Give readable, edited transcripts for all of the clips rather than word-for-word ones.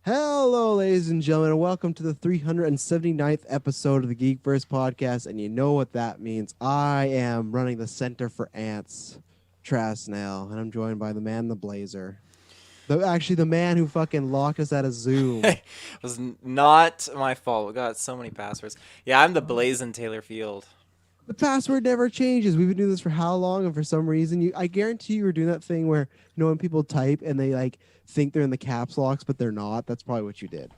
Hello, ladies and gentlemen, and welcome to the 379th episode of the GeekVerse podcast. And you know what that means. I am running the Center for Ants, Trasnail, and I'm joined by the man, the Blazer. Actually, the man who fucking locked us out of Zoom. It was not my fault. We got so many passwords. Yeah, I'm the Blazing Taylor Field. The password never changes. We've been doing this for how long? And for some reason, I guarantee you were doing that thing where, when people type and they like think they're in the caps locks, but they're not. That's probably what you did.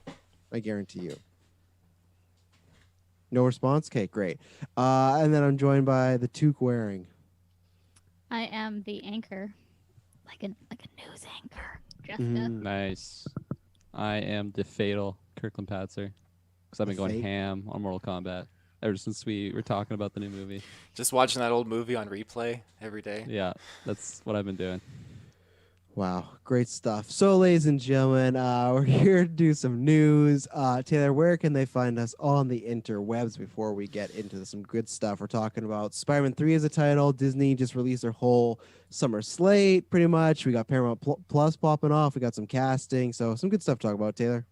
I guarantee you. No response? Okay, great. And then I'm joined by the toque wearing. I am the anchor, like a news anchor, Jessica. Nice. I am the fatal Kirklin Patzer, because I've been going ham on Mortal Kombat ever since we were talking about the new movie. Just watching that old movie on replay every day. Yeah, that's what I've been doing. Wow, great stuff. So, ladies and gentlemen, we're here to do some news. Taylor, where can they find us on the interwebs before we get into some good stuff? We're talking about Spider-Man 3 as a title. Disney just released their whole summer slate, pretty much. We got Paramount Plus popping off. We got some casting. So, some good stuff to talk about, Taylor.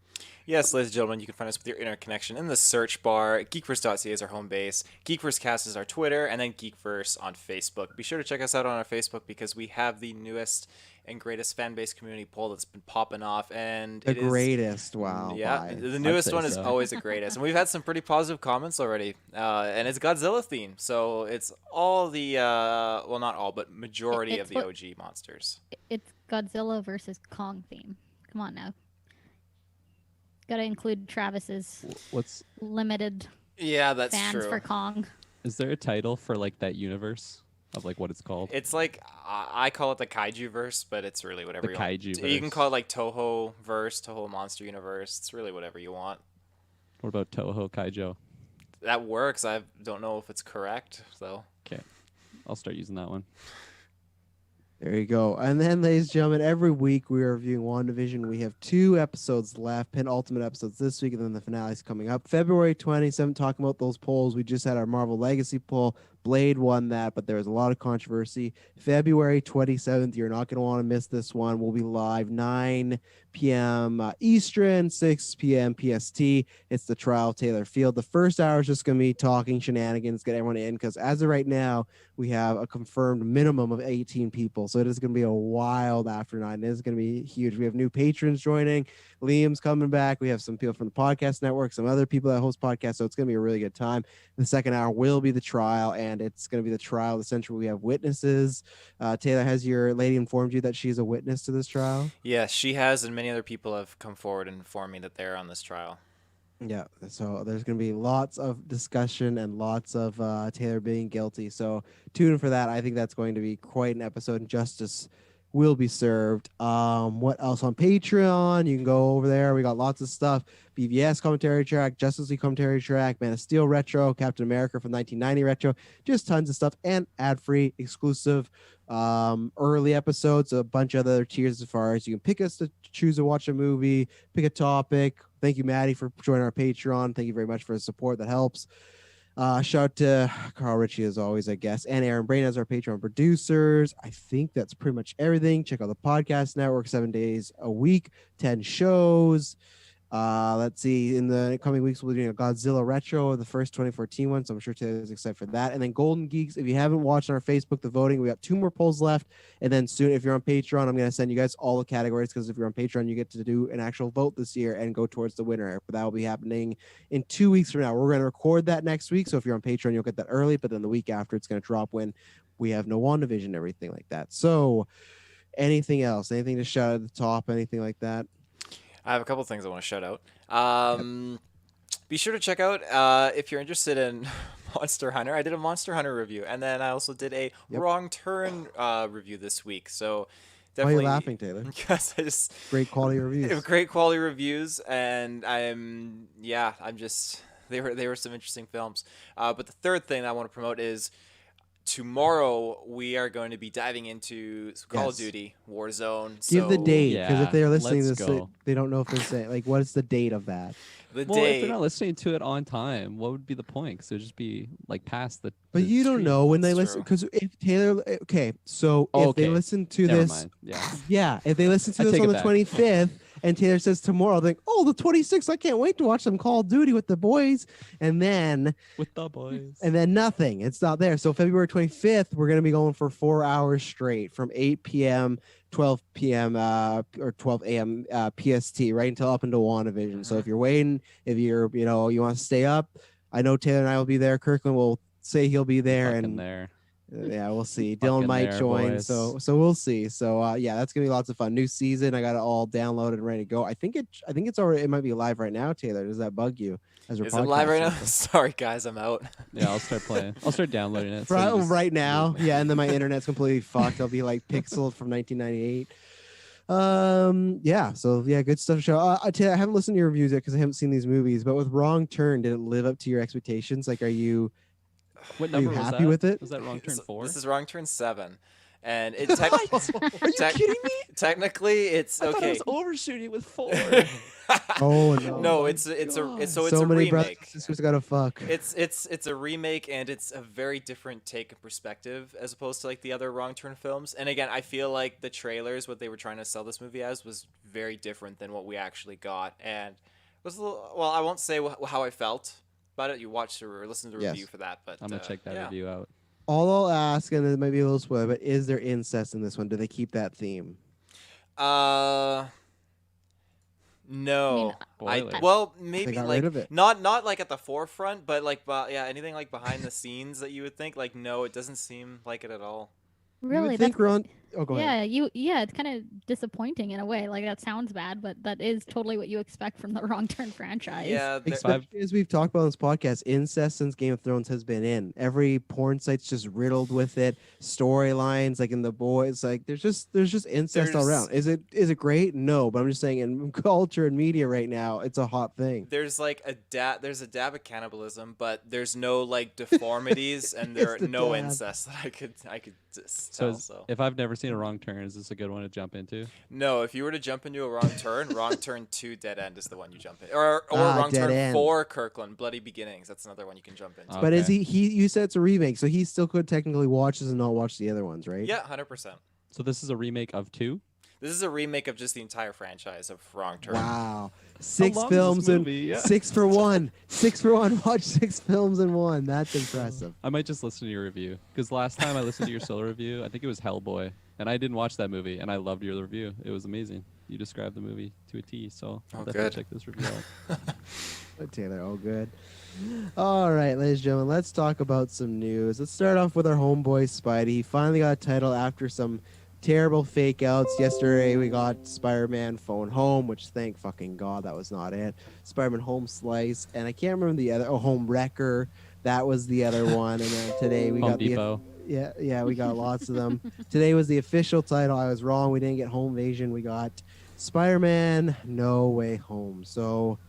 Yes, ladies and gentlemen, you can find us with your internet connection in the search bar. GeekVerse.ca is our home base. GeekVerseCast is our Twitter, and then GeekVerse on Facebook. Be sure to check us out on our Facebook because we have the newest and greatest fan base community poll that's been popping off, and the greatest. Wow. Yeah, the newest one is always the greatest, and we've had some pretty positive comments already. And it's Godzilla theme, so it's all the well, not all, but majority of the OG monsters. It's Godzilla versus Kong theme. Come on now. Got to include Travis's limited fans true. For Kong. Is there a title for like that universe of like what it's called? It's like I call it the Kaiju verse, but it's really whatever the you Kaiju want. verse. You can call it like Toho verse, Toho Monster Universe. It's really whatever you want. What about Toho Kaijo? That works. I don't know if it's correct though. Okay, I'll start using that one. There you go. And then, ladies and gentlemen, every week we are reviewing WandaVision. We have 2 episodes left, penultimate episodes this week, and then the finale's coming up. February 27th, talking about those polls. We just had our Marvel Legacy poll. Blade won that, but there was a lot of controversy. February 27th, you're not going to want to miss this one. We'll be live 9 p.m. Eastern, 6 p.m. PST. It's the trial of Taylor Field. The first hour is just going to be talking shenanigans, get everyone in, because as of right now, we have a confirmed minimum of 18 people. So it is going to be a wild after 9. It is going to be huge. We have new patrons joining. Liam's coming back. We have some people from the podcast network, some other people that host podcasts. So it's going to be a really good time. The second hour will be the trial, and it's going to be the trial of the century. We have witnesses. Taylor, has your lady informed you that she's a witness to this trial? Yes, she has, and many other people have come forward and informed me that they're on this trial. Yeah, so there's going to be lots of discussion and lots of Taylor being guilty. So tune in for that. I think that's going to be quite an episode, and justice will be served. What else on Patreon? You can go over there. We got lots of stuff. BVS commentary track, Justice League commentary track, Man of Steel retro, Captain America from 1990 retro, just tons of stuff, and ad-free exclusive early episodes, a bunch of other tiers as far as you can pick us to choose to watch a movie, pick a topic. Thank you, Maddie, for joining our Patreon. Thank you very much for the support. That helps. Shout out to Carl Ritchie as always, I guess, and Aaron Brain as our Patreon producers. I think that's pretty much everything. Check out the podcast network, 7 days a week, 10 shows. Let's see, in the coming weeks we'll be doing a Godzilla retro, the first 2014 one, so I'm sure Taylor's excited for that. And then Golden Geeks, if you haven't watched on our Facebook the voting, we got 2 more polls left, and then soon, if you're on Patreon, I'm going to send you guys all the categories, because if you're on Patreon, you get to do an actual vote this year and go towards the winner. But that will be happening in 2 weeks from now. We're going to record that next week, so if you're on Patreon, you'll get that early, but then the week after, it's going to drop when we have no WandaVision and everything like that. So anything else, anything to shout at the top, anything like that? I have a couple things I want to shout out. Be sure to check out if you're interested in Monster Hunter. I did a Monster Hunter review, and then I also did a Wrong Turn review this week. So definitely. Why are you laughing, Taylor? Because I just great quality reviews. Great quality reviews, and I'm just they were some interesting films. But the third thing I want to promote is, tomorrow we are going to be diving into Call of Duty Warzone. Give the date, because if they're listening to this, they don't know if they're saying, like, what is the date of that? If they're not listening to it on time, what would be the point? Because it would just be like past the. But you don't know when they listen, because if Taylor, if they listen to this, mind. if they listen to this on the 25th, And Taylor says tomorrow. I think, oh, the 26th. I can't wait to watch some Call of Duty with the boys. And then with the boys. And then nothing. It's not there. So February 25th, we're going to be going for 4 hours straight from 8 p.m., 12 p.m. Or 12 a.m. PST, right until up into WandaVision. So if you're waiting, if you're, you want to stay up, I know Taylor and I will be there. Kirklin will say he'll be there. And there. Yeah, we'll see. Dylan might join, boys. so we'll see. So yeah, that's gonna be lots of fun. New season, I got it all downloaded and ready to go. I think it's already. It might be live right now. Taylor, does that bug you? Is it live right now? Sorry guys, I'm out. Yeah, I'll start playing. I'll start downloading it. Right now, yeah, and then my internet's completely fucked. I'll be like pixeled from 1998. Yeah, so yeah, good stuff to show. Taylor, I haven't listened to your reviews yet because I haven't seen these movies. But with Wrong Turn, did it live up to your expectations? Like, are you happy with it? Was that Wrong Turn 4? This is Wrong Turn 7. And it Are you kidding me? Technically, it's okay. I thought I was overshooting with 4. Oh no! No, it's a so many remake. brothers and sisters gotta fuck. It's a remake, and it's a very different take and perspective as opposed to like the other Wrong Turn films. And again, I feel like the trailers, what they were trying to sell this movie as, was very different than what we actually got, and was a little. Well, I won't say how I felt about it. You watched or listened to the review for that, but I'm gonna check that review out. All I'll ask, and it might be a little spoiler, but is there incest in this one? Do they keep that theme? No. Maybe like not like at the forefront, but like anything like behind the scenes that you would think like no, it doesn't seem like it at all. Really? Go ahead. It's kind of disappointing in a way. Like that sounds bad, but that is totally what you expect from the Wrong Turn franchise. Yeah, as we've talked about on this podcast, incest since Game of Thrones has been in. Every porn site's just riddled with it. Storylines like in The Boys, like there's just incest all around. Is it great? No, but I'm just saying in culture and media right now, it's a hot thing. There's like a dab of cannibalism, but there's no like deformities and there are no incest that I could just tell. So if I've never seen a Wrong Turn, is this a good one to jump into? No, if you were to jump into a Wrong Turn, Wrong Turn 2 Dead End is the one you jump in. Or Wrong Turn 4 Kirklin, Bloody Beginnings. That's another one you can jump into. Okay. But is he you said it's a remake, so he still could technically watch this and not watch the other ones, right? Yeah, 100%. So this is a remake of 2? This is a remake of just the entire franchise of Wrong Turn. Wow. 6 films and 6 for 1. 6 for 1. Watch 6 films in 1. That's impressive. I might just listen to your review because last time I listened to your solo review, I think it was Hellboy, and I didn't watch that movie, and I loved your review. It was amazing. You described the movie to a T, so I'll definitely check this review out. Taylor, good. All right, ladies and gentlemen, let's talk about some news. Let's start off with our homeboy Spidey. He finally got a title after some terrible fake outs. Yesterday we got Spider-Man Phone Home, which thank fucking God that was not it. Spider-Man Home Slice, and I can't remember the other. Oh, Home Wrecker. That was the other one. And then today we got Depot. We got lots of them. Today was the official title. I was wrong. We didn't get Home Invasion. We got Spider-Man No Way Home. So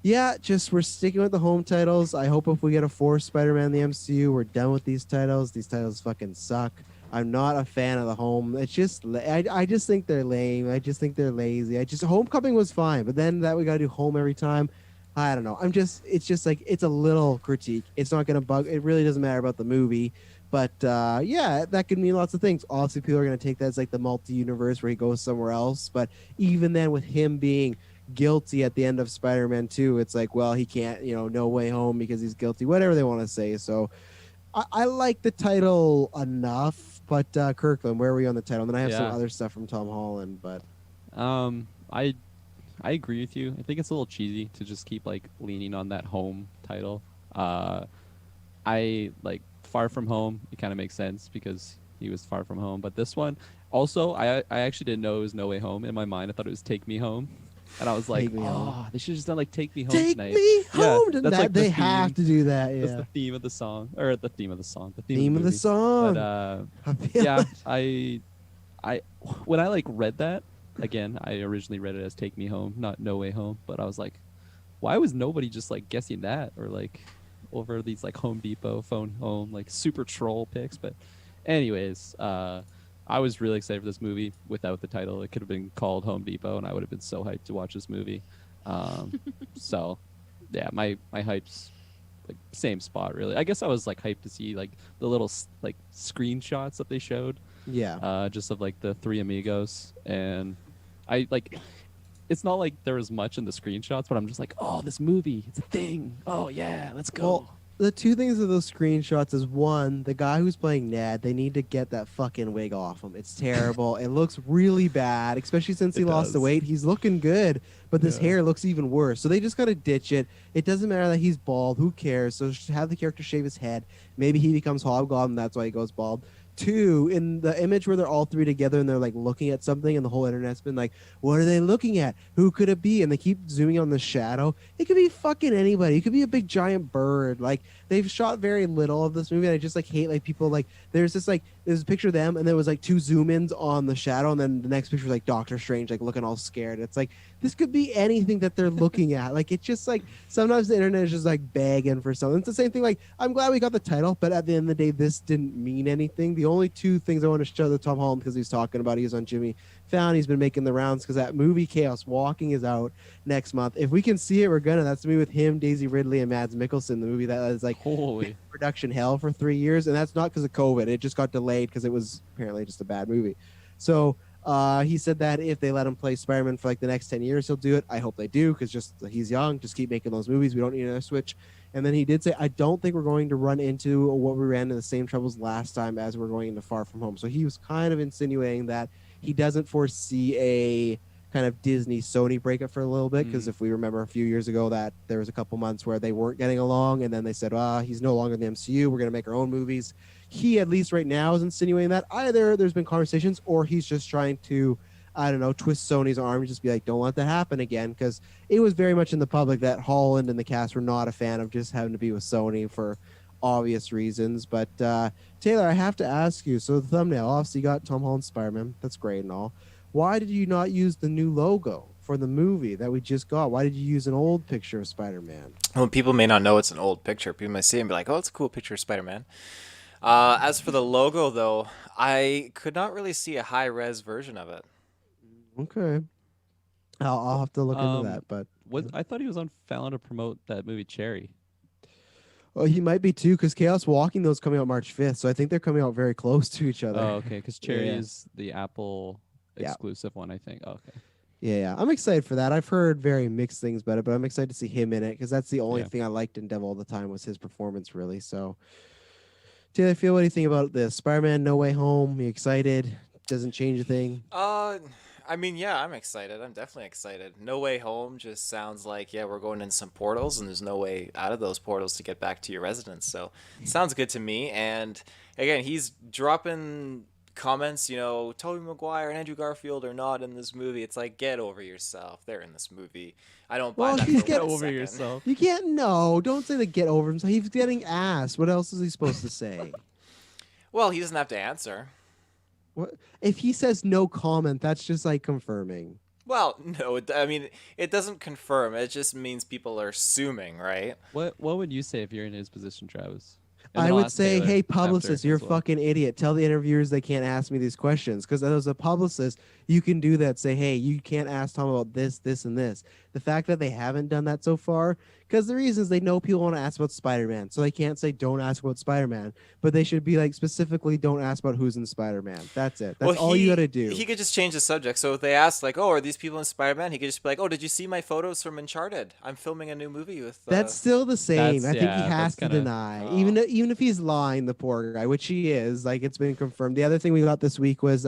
yeah, we're sticking with the home titles. I hope if we get a 4th Spider-Man in the MCU, we're done with these titles. These titles fucking suck. I'm not a fan of the home. It's just I just think they're lame. I just think they're lazy. Homecoming was fine, but then that we gotta do home every time. I don't know. It's just like it's a little critique. It's not gonna bug. It really doesn't matter about the movie. But yeah, that could mean lots of things. Obviously, people are gonna take that as like the multi-universe where he goes somewhere else. But even then, with him being guilty at the end of Spider-Man 2, it's like, well, he can't, no way home because he's guilty. Whatever they want to say. So I like the title enough. But Kirkland, where were you on the title? And then I have some other stuff from Tom Holland. But I agree with you. I think it's a little cheesy to just keep like leaning on that home title. I like Far From Home. It kind of makes sense because he was far from home. But this one, also, I actually didn't know it was No Way Home. In my mind, I thought it was Take Me Home. And I was like, they should have just done like Take Me Home tonight. Take Me Home. Yeah, that's like they have to do that. Yeah. That's the theme of the song, or the theme of the song. The theme of the song. But yeah, I when I like read that again, I originally read it as Take Me Home, not No Way Home. But I was like, why was nobody just like guessing that or like over these like Home Depot, Phone Home, like super troll picks? But anyways, I was really excited for this movie without the title. It could have been called Home Depot, and I would have been so hyped to watch this movie. So, yeah, my hype's like same spot really. I guess I was like hyped to see like the little like screenshots that they showed. Yeah. Just of like the 3 amigos, and I like it's not like there was much in the screenshots, but I'm just like, oh, this movie, it's a thing. Oh yeah, let's go. Well, the two things of those screenshots is one, the guy who's playing Ned, they need to get that fucking wig off him. It's terrible. It looks really bad, especially since he lost the weight. He's looking good, but this hair looks even worse. So they just gotta ditch it. It doesn't matter that he's bald. Who cares? So just have the character shave his head. Maybe he becomes Hobgoblin. That's why he goes bald. Two, in the image where they're all three together and they're like looking at something, and the whole internet's been like, what are they looking at? Who could it be? And they keep zooming on the shadow. It could be fucking anybody. It could be a big giant bird. Like, they've shot very little of this movie, and I just like hate like people like there's a picture of them, and there was like two zoom ins on the shadow, and then the next picture was like Doctor Strange like looking all scared. It's like this could be anything that they're looking at. Like, it's just like sometimes the internet is just like begging for something. It's the same thing. Like, I'm glad we got the title, but at the end of the day, this didn't mean anything. The only two things I want to show the Tom Holland, because he's talking about, he was on Jimmy Fallon, he's been making the rounds, because that movie Chaos Walking is out next month. If we can see it, we're gonna. That's the movie with him, Daisy Ridley, and Mads Mikkelsen. The movie that is like Holy production hell for 3 years, and that's not because of COVID. It just got delayed because it was apparently just a bad movie. So he said that if they let him play Spider-Man for like the next 10 years, he'll do it. I hope they do, because just he's young. Just keep making those movies. We don't need another Switch. And then he did say, I don't think we're going to run into what we ran into the same troubles last time as we're going into Far From Home. So he was kind of insinuating that he doesn't foresee a kind of Disney Sony breakup for a little bit, because if we remember a few years ago that there was a couple months where they weren't getting along, and then they said, he's no longer in the MCU, we're going to make our own movies. He, at least right now, is insinuating that either there's been conversations, or he's just trying to, I don't know, twist Sony's arm and just be like, don't let that happen again, because it was very much in the public that Holland and the cast were not a fan of just having to be with Sony for obvious reasons. But Taylor, I have to ask you, so the thumbnail obviously got Tom Holland Spider-Man, that's great and all. Why did you not use the new logo for the movie that we just got? Why did you use an old picture of Spider-Man? Well, people may not know it's an old picture. People may see it and be like, oh, it's a cool picture of Spider-Man. As for the logo, though, I could not really see a high-res version of it. Okay. I'll have to look into that. But I thought he was on Fallon to promote that movie Cherry. Oh, he might be too, because Chaos Walking, those coming out March 5th, so I think they're coming out very close to each other. Oh, okay, because Cherry is the Apple exclusive one, I think. Oh, okay. Yeah, I'm excited for that. I've heard very mixed things about it, but I'm excited to see him in it, because that's the only thing I liked in Devil All the Time was his performance, really. So, Taylor, feel what do you think about this? Spider-Man No Way Home, you excited? Doesn't change a thing? I mean, yeah, I'm excited. I'm definitely excited. No Way Home just sounds like, we're going in some portals, and there's no way out of those portals to get back to your residence. So, it sounds good to me. And again, he's dropping comments, Tobey Maguire and Andrew Garfield are not in this movie. It's like, get over yourself. They're in this movie. I don't buy that. Get over yourself. You can't. No, don't say the get over himself. He's getting asked. What else is he supposed to say? Well, he doesn't have to answer. What if he says no comment? That's just like confirming. Well, no, I mean, it doesn't confirm. It just means people are assuming, right? What would you say if you're in his position, Travis? I would say, hey, publicist, you're a fucking idiot. Tell the interviewers they can't ask me these questions. Because as a publicist, you can do that. Say, hey, you can't ask Tom about this, this, and this. The fact that they haven't done that so far, because the reason is they know people want to ask about Spider-Man. So they can't say, don't ask about Spider-Man. But they should be like, specifically, don't ask about who's in Spider-Man. That's it. That's all you got to do. He could just change the subject. So if they ask, like, oh, are these people in Spider-Man? He could just be like, oh, did you see my photos from Uncharted? I'm filming a new movie with... That's still the same. I think he has to deny. Even if he's lying, the poor guy, which he is, like, it's been confirmed. The other thing we got this week was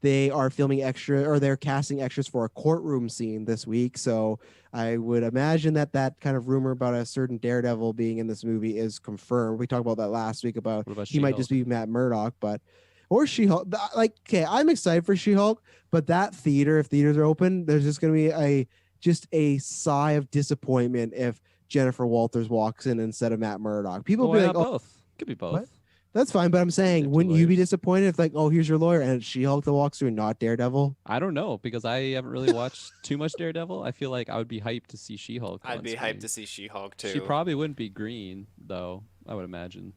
they are filming they're casting extras for a courtroom scene this week. So I would imagine that kind of rumor about a certain Daredevil being in this movie is confirmed. We talked about that last week about he might just be Matt Murdock, or She-Hulk. Like, okay, I'm excited for She-Hulk, but that theater, if theaters are open, there's just going to be a sigh of disappointment if Jennifer Walters walks in instead of Matt Murdock. People will be like, both. Could be both. What? That's fine, but I'm saying, wouldn't you be disappointed if, like, oh, here's your lawyer, and it's She-Hulk that walks through and not Daredevil? I don't know, because I haven't really watched too much Daredevil. I feel like I would be hyped to see She-Hulk. I'd be hyped to see She-Hulk, too. She probably wouldn't be green, though, I would imagine.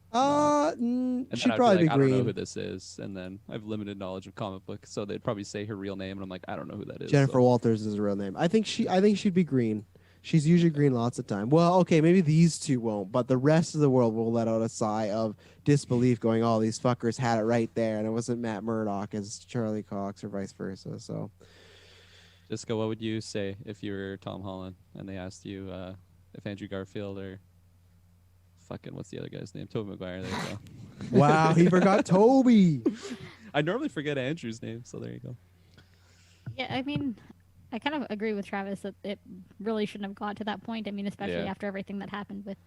She'd probably be green. I don't know who this is, and then I have limited knowledge of comic books, so they'd probably say her real name, and I'm like, I don't know who that is. Jennifer Walters is her real name. I think she'd be green. She's usually green lots of time. Well, okay, maybe these two won't, but the rest of the world will let out a sigh of disbelief going, oh, these fuckers had it right there, and it wasn't Matt Murdock as Charlie Cox or vice versa. So, Jessica, what would you say if you were Tom Holland and they asked you if Andrew Garfield or fucking what's the other guy's name? Tobey Maguire. There you go. Wow, he forgot Toby. I normally forget Andrew's name, so there you go. Yeah, I mean, I kind of agree with Travis that it really shouldn't have got to that point. I mean, especially after everything that happened with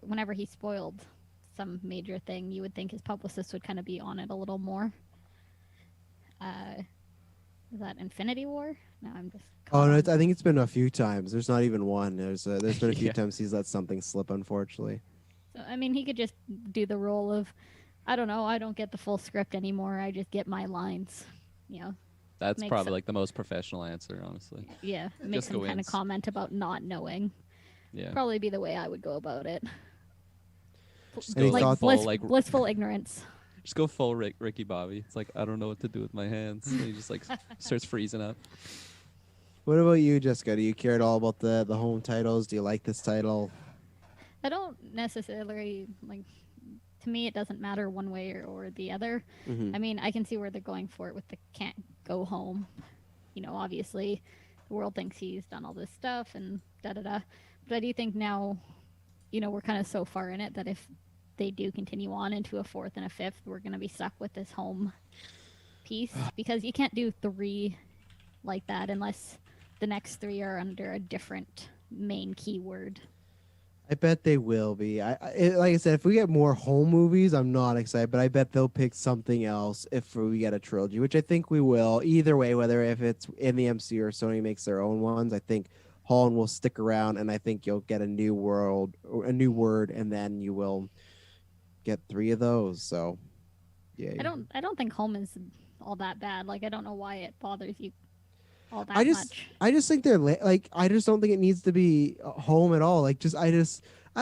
whenever he spoiled some major thing, you would think his publicist would kind of be on it a little more. Is that Infinity War? No, I'm just. Oh no, I think it's been a few times. There's not even one. There's been a few times he's let something slip, unfortunately. So I mean, he could just do the role of, I don't know, I don't get the full script anymore. I just get my lines. You know. That's probably like the most professional answer, honestly. Yeah, make some kind of comment about not knowing. Yeah, probably be the way I would go about it. Just go like full, blissful ignorance. Just go full Ricky Bobby. It's like, I don't know what to do with my hands. And he just like starts freezing up. What about you, Jessica? Do you care at all about the home titles? Do you like this title? I don't necessarily like. To me, it doesn't matter one way or the other. I mean, I can see where they're going for it with the can't go home. You know, obviously, the world thinks he's done all this stuff and da-da-da. But I do think now, you know, we're kind of so far in it that if they do continue on into a fourth and a fifth, we're going to be stuck with this home piece. Because you can't do 3 like that unless the next 3 are under a different main keyword. I bet they will be. Like I said, if we get more home movies, I'm not excited, but I bet they'll pick something else if we get a trilogy, which I think we will. Either way, whether if it's in the MCU or Sony makes their own ones, I think Holland will stick around, and I think you'll get a new word, and then you will get 3 of those. So, yeah. I don't think home is all that bad. Like, I don't know why it bothers you all that much. I just think they're like, I just don't think it needs to be home at all. Like, I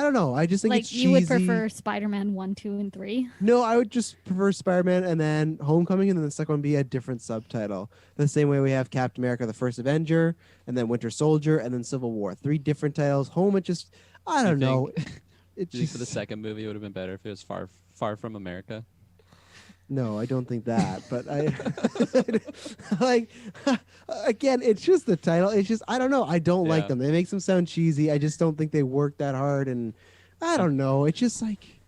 don't know. I just think like it's cheesy. You would prefer Spider-Man 1, 2, and 3? No, I would just prefer Spider-Man and then Homecoming, and then the second one be a different subtitle. The same way we have Captain America: The First Avenger, and then Winter Soldier, and then Civil War. 3 different titles. Home, it just, I don't know. It just, for the second movie, it would have been better if it was Far From America. No, I don't think that. But I like again, it's just the title. It's just, I don't know. I don't like them. They make them sound cheesy. I just don't think they work that hard, and I don't know. It's just like,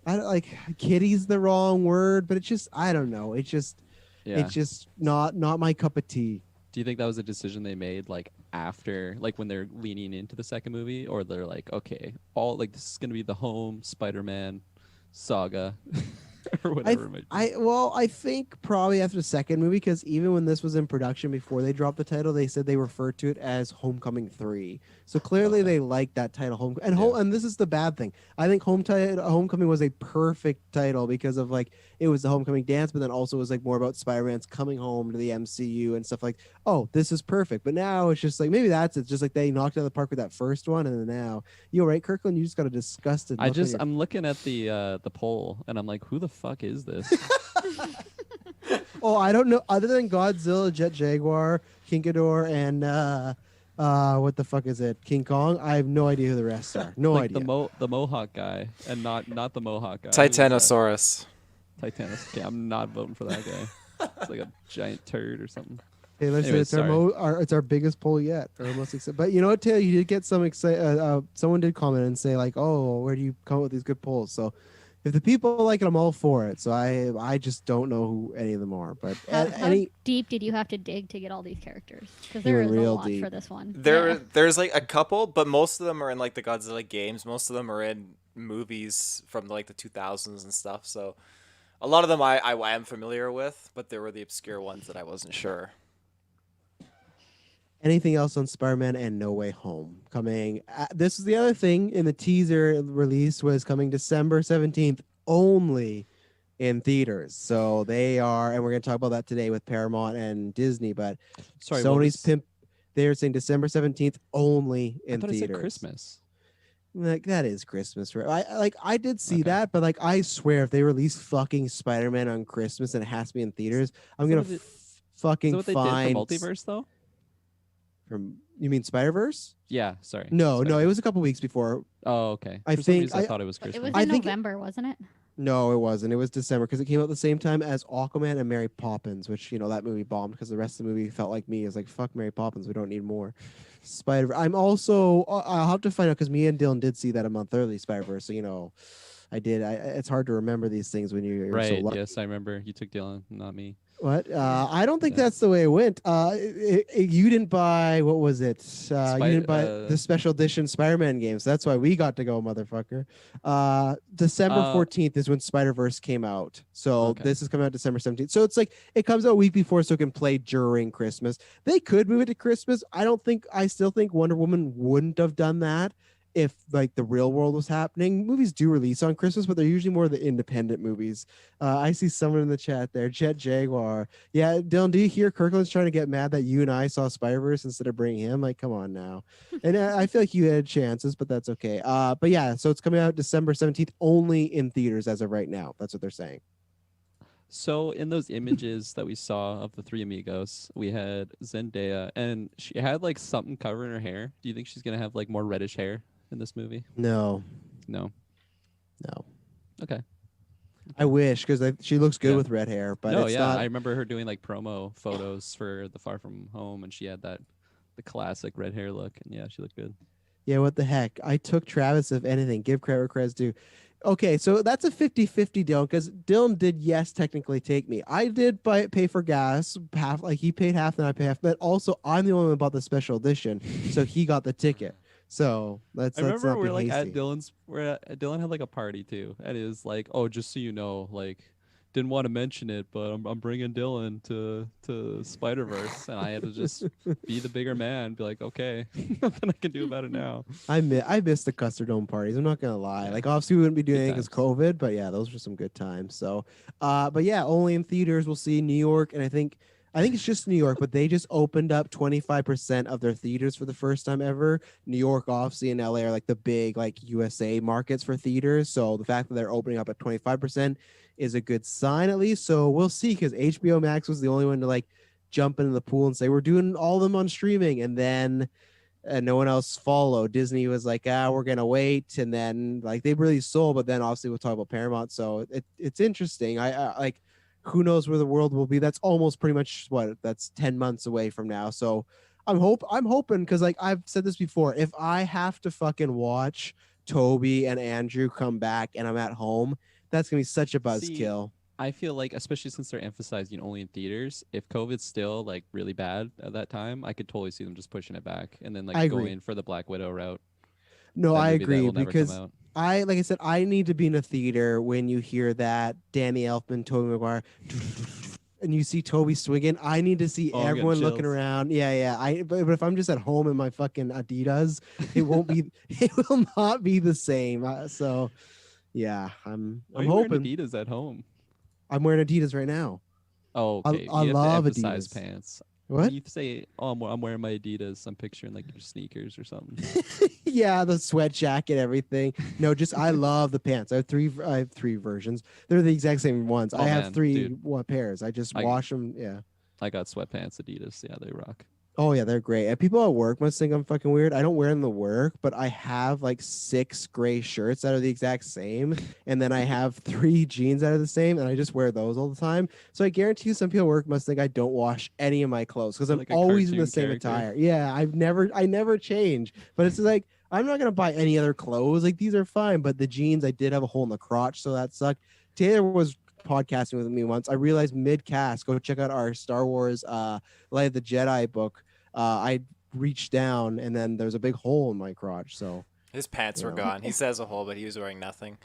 I don't like, kitty's the wrong word, but it's just, I don't know. It's just it's just not my cup of tea. Do you think that was a decision they made like after, like when they're leaning into the second movie, or they're like, okay, all like this is gonna be the home Spider-Man saga? Or whatever. I think probably after the second movie, because even when this was in production before they dropped the title, they said they referred to it as Homecoming 3. So clearly they liked that title, and this is the bad thing. I think Homecoming was a perfect title because of like, it was the homecoming dance, but then also it was like more about Spider-Man's coming home to the MCU and stuff like, oh, this is perfect. But now it's just like, maybe that's it. Just like they knocked it out of the park with that first one, and then now, you're right, Kirklin, you just got a disgusted. I'm looking at the poll, and I'm like, who the fuck is this? Oh, I don't know. Other than Godzilla, Jet Jaguar, King Ghidorah, and what the fuck is it? King Kong? I have no idea who the rest are. No idea. The Mohawk guy, and not the Mohawk guy. Titanosaurus. Okay, I'm not voting for that guy. It's like a giant turd or something. Hey, let's say it's our biggest poll yet, or most excited. But you know what, Taylor, you did get some someone did comment and say like, oh, where do you come up with these good polls? So if the people like it, I'm all for it. So I just don't know who any of them are. But how deep did you have to dig to get all these characters? Because there is a lot for this one. There's like a couple, but most of them are in like the Godzilla games. Most of them are in movies from like the 2000s and stuff. So a lot of them I am familiar with, but there were the obscure ones that I wasn't sure. Anything else on Spider-Man and No Way Home coming? This is the other thing in the teaser release, was coming December 17th only in theaters. So they are, and we're going to talk about that today with Paramount and Disney. But Sony's they're saying December 17th only in theaters. I thought it said Christmas. Like, that is Christmas, right? I did see that, but like, I swear if they release fucking Spider-Man on Christmas and it has to be in theaters, I'm gonna fucking find. Is that what they did for Multiverse though? You mean Spider-Verse? Yeah, sorry. No, it was a couple weeks before. Oh, okay. I thought it was Christmas. It was in November, wasn't it? No, it wasn't. It was December because it came out the same time as Aquaman and Mary Poppins, which that movie bombed because the rest of the movie felt like me. It's like fuck Mary Poppins, we don't need more. Spider. I'm also. I'll have to find out because me and Dylan did see that a month early. Spider-Verse, so I did. It's hard to remember these things when you're so Right. lucky. Yes, I remember. You took Dylan, not me. What? Yeah. I don't think Yeah. that's the way it went. You didn't buy what was it? You didn't buy the uh, special edition Spider-Man games. That's why we got to go, motherfucker. December 14th is when Spider-Verse came out. So Okay. this is coming out December 17th. So it's like it comes out a week before, so it can play during Christmas. They could move it to Christmas. I still think Wonder Woman wouldn't have done that if like the real world was happening. Movies do release on Christmas, but they're usually more the independent movies. I see someone in the chat there, Jet Jaguar. Yeah, Dylan, do you hear Kirkland's trying to get mad that you and I saw Spider-Verse instead of bringing him? Like, come on now. And I feel like you had chances, but that's okay. But yeah, so it's coming out December 17th, only in theaters as of right now. That's what they're saying. So in those images that we saw of the three amigos, we had Zendaya, and she had like something covering her hair. Do you think she's gonna have like more reddish hair in this movie? No. No. Okay. I wish because she looks good Yeah. with red hair, but No, it's yeah, not. I remember her doing like promo photos for the Far From Home, and she had the classic red hair look, and yeah, she looked good. Yeah, what the heck? I took Travis, if anything. Give credit where credit's due. Okay, so that's a 50-50 deal because Dylan did, yes, technically take me. I did pay for gas, half, like he paid half and I paid half, but also I'm the only one who bought the special edition, so he got the ticket. So let's I remember not we're be like hasty. Dylan had like a party too, and it was like, oh, just so you know, like didn't want to mention it, but I'm bringing Dylan to Spider-Verse, and I had to just be the bigger man, be like, okay, nothing I can do about it now. I miss the custard dome parties. I'm not gonna lie. Yeah. Like obviously we wouldn't be doing Good it because times. COVID, but yeah, those were some good times. So, but yeah, only in theaters. We'll see New York, and I think it's just New York, but they just opened up 25% of their theaters for the first time ever. New York, obviously, and LA are like the big like USA markets for theaters. So the fact that they're opening up at 25% is a good sign at least. So we'll see because HBO Max was the only one to like jump into the pool and say we're doing all of them on streaming, and then no one else followed. Disney was like, we're gonna wait, and then like they really sold, but then obviously we'll talk about Paramount. So it's interesting. I like who knows where the world will be. That's almost pretty much that's 10 months away from now. So I'm hoping because like I've said this before, if I have to fucking watch Toby and Andrew come back and I'm at home, that's gonna be such a buzzkill. I feel like, especially since they're emphasizing only in theaters, if COVID's still like really bad at that time, I could totally see them just pushing it back and then I like agree. going for the Black Widow route. No, That I movie that agree will never come because out. like I said, I need to be in a theater when you hear that Danny Elfman, Toby Maguire, and you see Toby swinging. I need to see Oh, I'm getting everyone looking chills. around. Yeah. But if I'm just at home in my fucking Adidas, it won't be. It will not be the same. So, yeah, I'm Why are you wearing hoping. Adidas at home? I'm wearing Adidas right now. Oh, okay. I You have love to emphasize Adidas. pants. What? When you say, "Oh, I'm wearing my Adidas," I'm picturing like your sneakers or something. Yeah, the sweat jacket, everything. No, just I love the pants. I have three versions. They're the exact same ones. Oh, I have man, three dude. pairs. I just I wash them. Yeah. I got sweatpants Adidas. Yeah, they rock. Oh yeah, they're great. And people at work must think I'm fucking weird. I don't wear them to work, but I have like 6 gray shirts that are the exact same, and then I have 3 jeans that are the same, and I just wear those all the time. So I guarantee you, some people at work must think I don't wash any of my clothes because I'm Like a always in the cartoon same character. attire. Yeah, I never change. But it's like I'm not gonna buy any other clothes. Like these are fine, but the jeans I did have a hole in the crotch, so that sucked. Taylor was podcasting with me once. I realized mid-cast, go check out our Star Wars Light of the Jedi book. I reached down and then there's a big hole in my crotch. So His pants were Yeah. gone. He says a hole, but he was wearing nothing.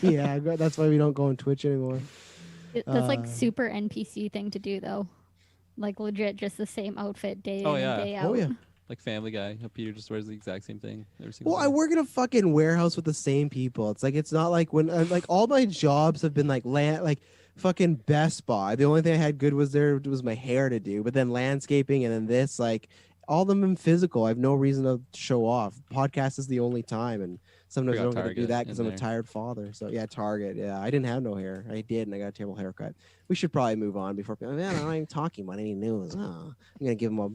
yeah, that's why we don't go on Twitch anymore. That's like Uh, super NPC thing to do though. Like legit, just the same outfit day Oh, in yeah. and day out. Oh yeah. Like Family Guy. How Peter just wears the exact same thing every single Well, day. I work in a fucking warehouse with the same people. It's like it's not like when like all my jobs have been like fucking Best Buy. The only thing I had good was my hair to do, but then landscaping and then this like all of them in physical. I have no reason to show off. Podcast is the only time, and sometimes I Forgot don't get to do Target that because in I'm a there. tired father. So yeah, Target. Yeah, I didn't have no hair. I did, and I got a terrible haircut. We should probably move on before people. Man, I'm not even talking about any news. Oh, I'm gonna give them a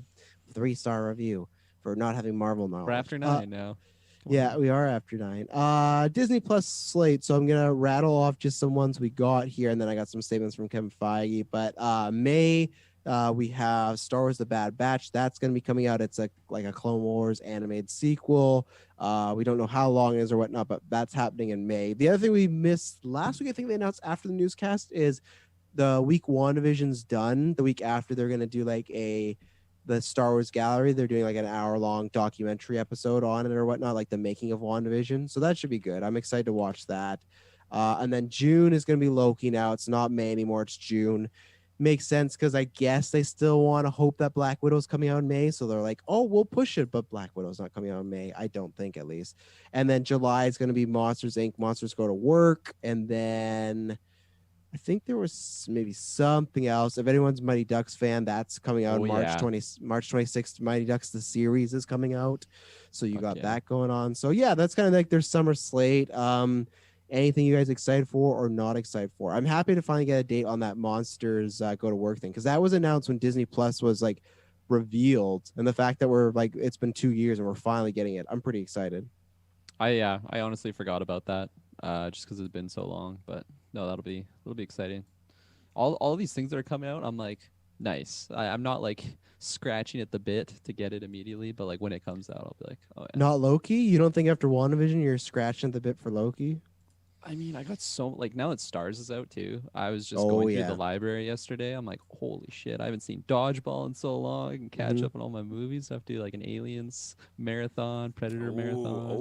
3-star review for not having Marvel knowledge. We're after 9 now. before. Yeah, we are after 9. Disney Plus slate. So I'm gonna rattle off just some ones we got here, and then I got some statements from Kevin Feige. But May, we have Star Wars: The Bad Batch. That's gonna be coming out. It's like a Clone Wars animated sequel. We don't know how long it is or whatnot, but that's happening in May. The other thing we missed last week, I think they announced after the newscast, is the week WandaVision's done. The week after, they're gonna do like the Star Wars Gallery. They're doing like an hour-long documentary episode on it or whatnot, like the making of WandaVision. So that should be good. I'm excited to watch that. And then June is going to be Loki now. It's not May anymore. It's June. Makes sense because I guess they still want to hope that Black Widow's coming out in May. So they're like, oh, we'll push it, but Black Widow's not coming out in May. I don't think, at least. And then July is going to be Monsters, Inc. Monsters Go to Work. And then I think there was maybe something else. If anyone's Mighty Ducks fan, that's coming out March 26th. Mighty Ducks the series is coming out, so you got that going on. So yeah, that's kind of like their summer slate. Anything you guys excited for or not excited for? I'm happy to finally get a date on that Monsters Go to Work thing, because that was announced when Disney Plus was like revealed, and the fact that we're like it's been 2 years and we're finally getting it, I'm pretty excited. I honestly forgot about that just because it's been so long, but no, that'll be exciting. All these things that are coming out, I'm like, nice. I'm not like scratching at the bit to get it immediately, but like when it comes out, I'll be like, oh yeah. Not Loki? You don't think after WandaVision you're scratching at the bit for Loki? I mean, I got so like now that Stars is out too. I was just going through the library yesterday. I'm like, holy shit! I haven't seen Dodgeball in so long. I can catch up on all my movies. I have to do like an Aliens marathon, Predator marathon.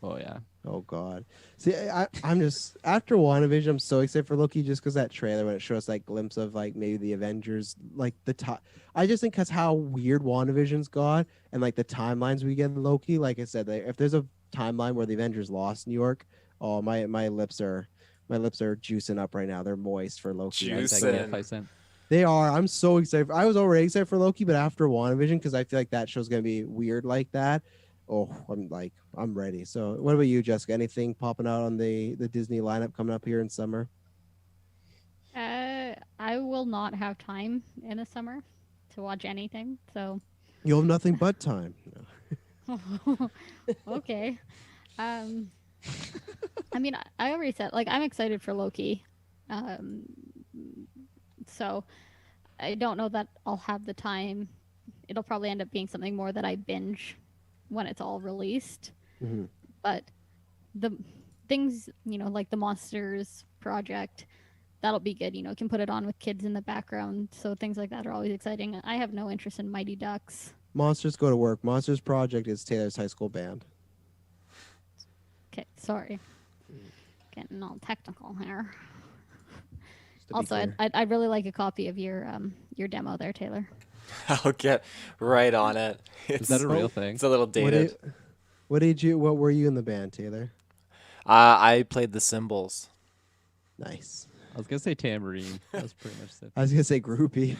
Oh yeah. Oh god. See, I'm just after WandaVision, I'm so excited for Loki just because that trailer when it shows like glimpse of like maybe the Avengers, like the top. I just think because how weird WandaVision's got and like the timelines we get in Loki. Like I said, if there's a timeline where the Avengers lost New York, oh my lips are juicing up right now. They're moist for Loki. Juicing. They are. I'm so excited. I was already excited for Loki, but after WandaVision, because I feel like that show's gonna be weird like that. Oh, I'm ready. So what about you, Jessica? Anything popping out on the Disney lineup coming up here in summer? I will not have time in the summer to watch anything. So you'll have nothing but time. Okay. I mean, I already said like I'm excited for Loki. So I don't know that I'll have the time. It'll probably end up being something more that I binge when it's all released. Mm-hmm. But the things, like the Monsters project, that'll be good. Can put it on with kids in the background. So things like that are always exciting. I have no interest in Mighty Ducks. Monsters Go to Work. Monsters Project is Taylor's high school band. Okay, sorry. Getting all technical here. Also, I'd really like a copy of your demo there, Taylor. I'll get right on it. Is that a real thing? It's a little dated. What were you in the band, Taylor? I played the cymbals. Nice. I was gonna say tambourine. That's pretty much it. I was gonna say groupie.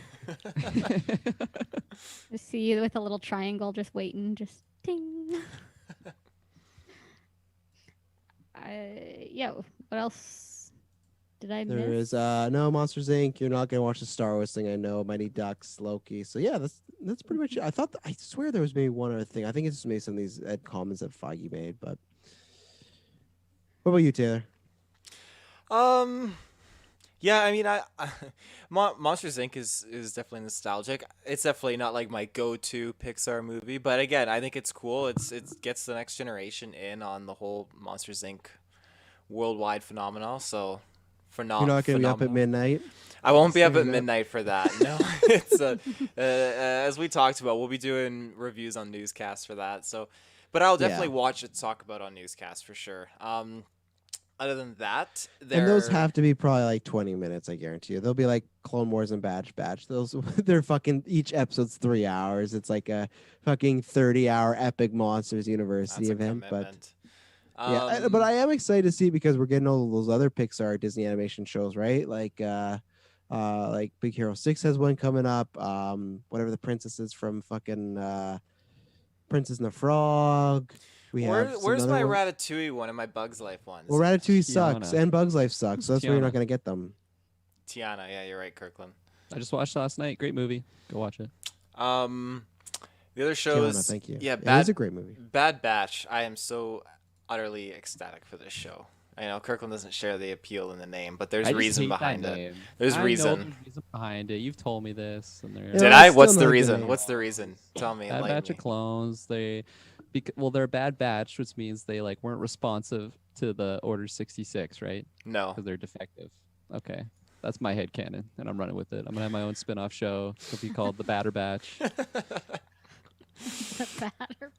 I see you with a little triangle, just waiting, just ding. Yeah. What else did I miss? There is no Monsters Inc. You're not gonna watch the Star Wars thing. I know. Mighty Ducks, Loki. So yeah, that's pretty much it. I swear there was maybe one other thing. I think it's just maybe some of these comments that Feige made. But what about you, Taylor? Yeah, I mean, Monsters Inc. is definitely nostalgic. It's definitely not like my go-to Pixar movie, but again, I think it's cool. It gets the next generation in on the whole Monsters Inc. worldwide phenomenon. So, you're not going to be up at midnight. I won't be up at midnight for that. No, it's as we talked about, we'll be doing reviews on newscasts for that. So, but I'll definitely watch it, talk about on newscasts for sure. Other than that, and those have to be probably like 20 minutes. I guarantee you, they'll be like Clone Wars and Bad Batch. They're fucking each episode's 3 hours. It's like a fucking 30-hour epic Monsters University event. But yeah, but I am excited to see it because we're getting all those other Pixar Disney animation shows, right? Like Big Hero 6 has one coming up. Whatever the princesses from fucking Princess and the Frog. Where's my Ratatouille one and my Bugs Life ones? Well, Ratatouille sucks and Bugs Life sucks, so that's why you're not going to get them. Tiana, yeah, you're right, Kirklin. I just watched last night. Great movie. Go watch it. The other Tiana, shows, thank you. yeah, It is a great movie. Bad Batch. I am so utterly ecstatic for this show. I know Kirkland doesn't share the appeal in the name, but there's I just reason hate behind that it. name. There's I know reason. there's reason behind it. You've told me this, and Yeah, Did well, I? it's What's still the not a good reason? name. What's the reason? Tell me. Bad Enlighten Batch me. of clones. Well, they're a bad batch, which means they like weren't responsive to the Order 66, right? No. Because they're defective. Okay, that's my headcanon, and I'm running with it. I'm gonna have my own spin-off show. It'll be called The Batter Batch. The batter.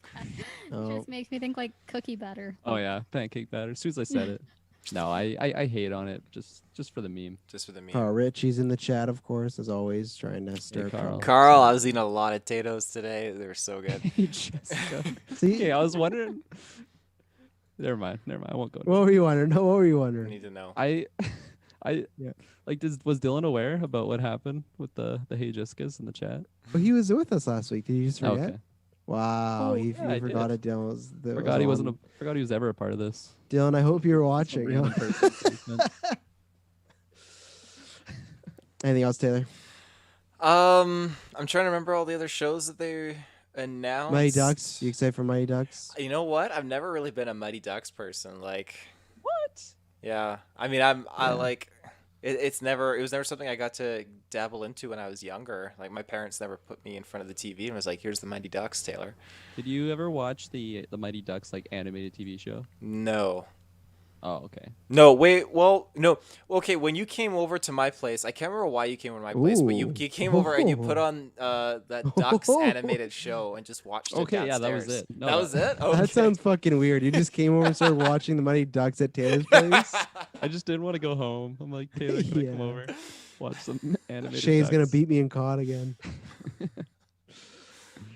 Oh. It just makes me think like cookie batter. Oh yeah, pancake batter. As soon as I said it. No, I hate on it just for the meme. Just for the meme. Carl Richie's in the chat, of course, as always, trying to stir Carl. Carl, I was eating a lot of potatoes today. They were so good. Jessica. See, Okay, I was wondering. Never mind. I won't go. what were you wondering? No, what were you I wondering? need to know. I Yeah. like. Was Dylan aware about what happened with the Hey Jessicas in the chat? Well, he was with us last week. Did you just forget? Okay. Wow, Oh, he yeah, I forgot did. it. Dylan was. that Forgot he was wasn't. on. Forgot he was ever a part of this. Dylan, I hope you're watching. Some random person's basement. Anything else, Taylor? I'm trying to remember all the other shows that they announced. Mighty Ducks. You excited for Mighty Ducks? You know what? I've never really been a Mighty Ducks person. Like, What? yeah. I mean, I like. It was never something I got to dabble into when I was younger. Like my parents never put me in front of the TV and was like, "Here's the Mighty Ducks, Taylor." Did you ever watch the Mighty Ducks like animated TV show? No. Oh, okay. No, wait. Well, no. Okay, when you came over to my place, I can't remember why you came over to my place, but you Ooh. came over and you put on that Ducks animated show and just watched it Okay, yeah, downstairs. that was it. No, that was it? Okay. That sounds fucking weird. You just came over and started watching the Mighty Ducks at Taylor's place. I just didn't want to go home. I'm like, Taylor, can I come Yeah. over? Watch some animated Shay's gonna Ducks. beat me in COD again.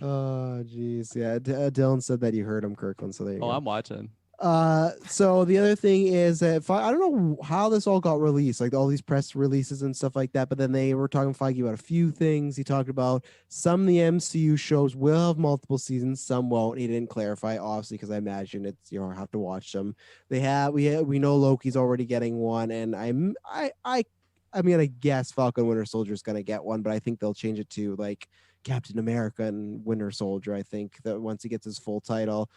Oh, jeez. Yeah, Dylan said that you heard him, Kirkland. So there you Oh, go. I'm watching. So the other thing is that I don't know how this all got released, like all these press releases and stuff like that. But then they were talking to Feige about a few things. He talked about some of the MCU shows will have multiple seasons, some won't. He didn't clarify, obviously, because I imagine it's have to watch them. We know Loki's already getting one, and I'm gonna guess Falcon Winter Soldier is gonna get one, but I think they'll change it to like Captain America and Winter Soldier. I think that once he gets his full title,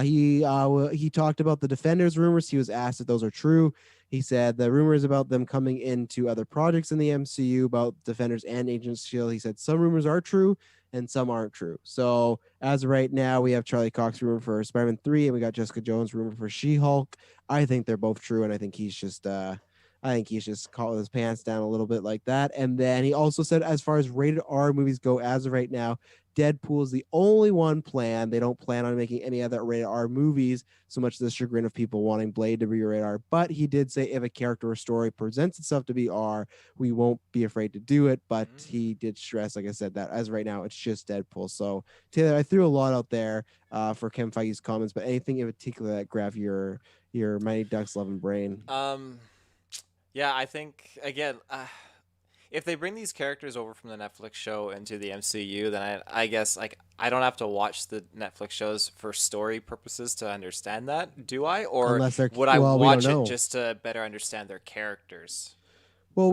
he talked about the Defenders rumors. He was asked if those are true. He said the rumors about them coming into other projects in the MCU about Defenders and Agents of Shield. He said some rumors are true and some aren't true. So as of right now, we have Charlie Cox rumor for Spider-Man 3, and we got Jessica Jones rumor for She-Hulk. I think they're both true, and I think he's just calling his pants down a little bit like that. And then he also said, as far as rated R movies go, as of right now, Deadpool is the only one planned. They don't plan on making any other rated R movies, so much to the chagrin of people wanting Blade to be rated R. But he did say if a character or story presents itself to be R, we won't be afraid to do it. But he did stress, like I said, that as of right now, it's just Deadpool. So Taylor, I threw a lot out there for Ken Feige's comments, but anything in particular that grabbed your Mighty Ducks love and brain? Yeah, I think again, if they bring these characters over from the Netflix show into the MCU, then I guess like I don't have to watch the Netflix shows for story purposes to understand that, do I? Or Unless they're- would I well, we watch don't it know. just to better understand their characters? Well,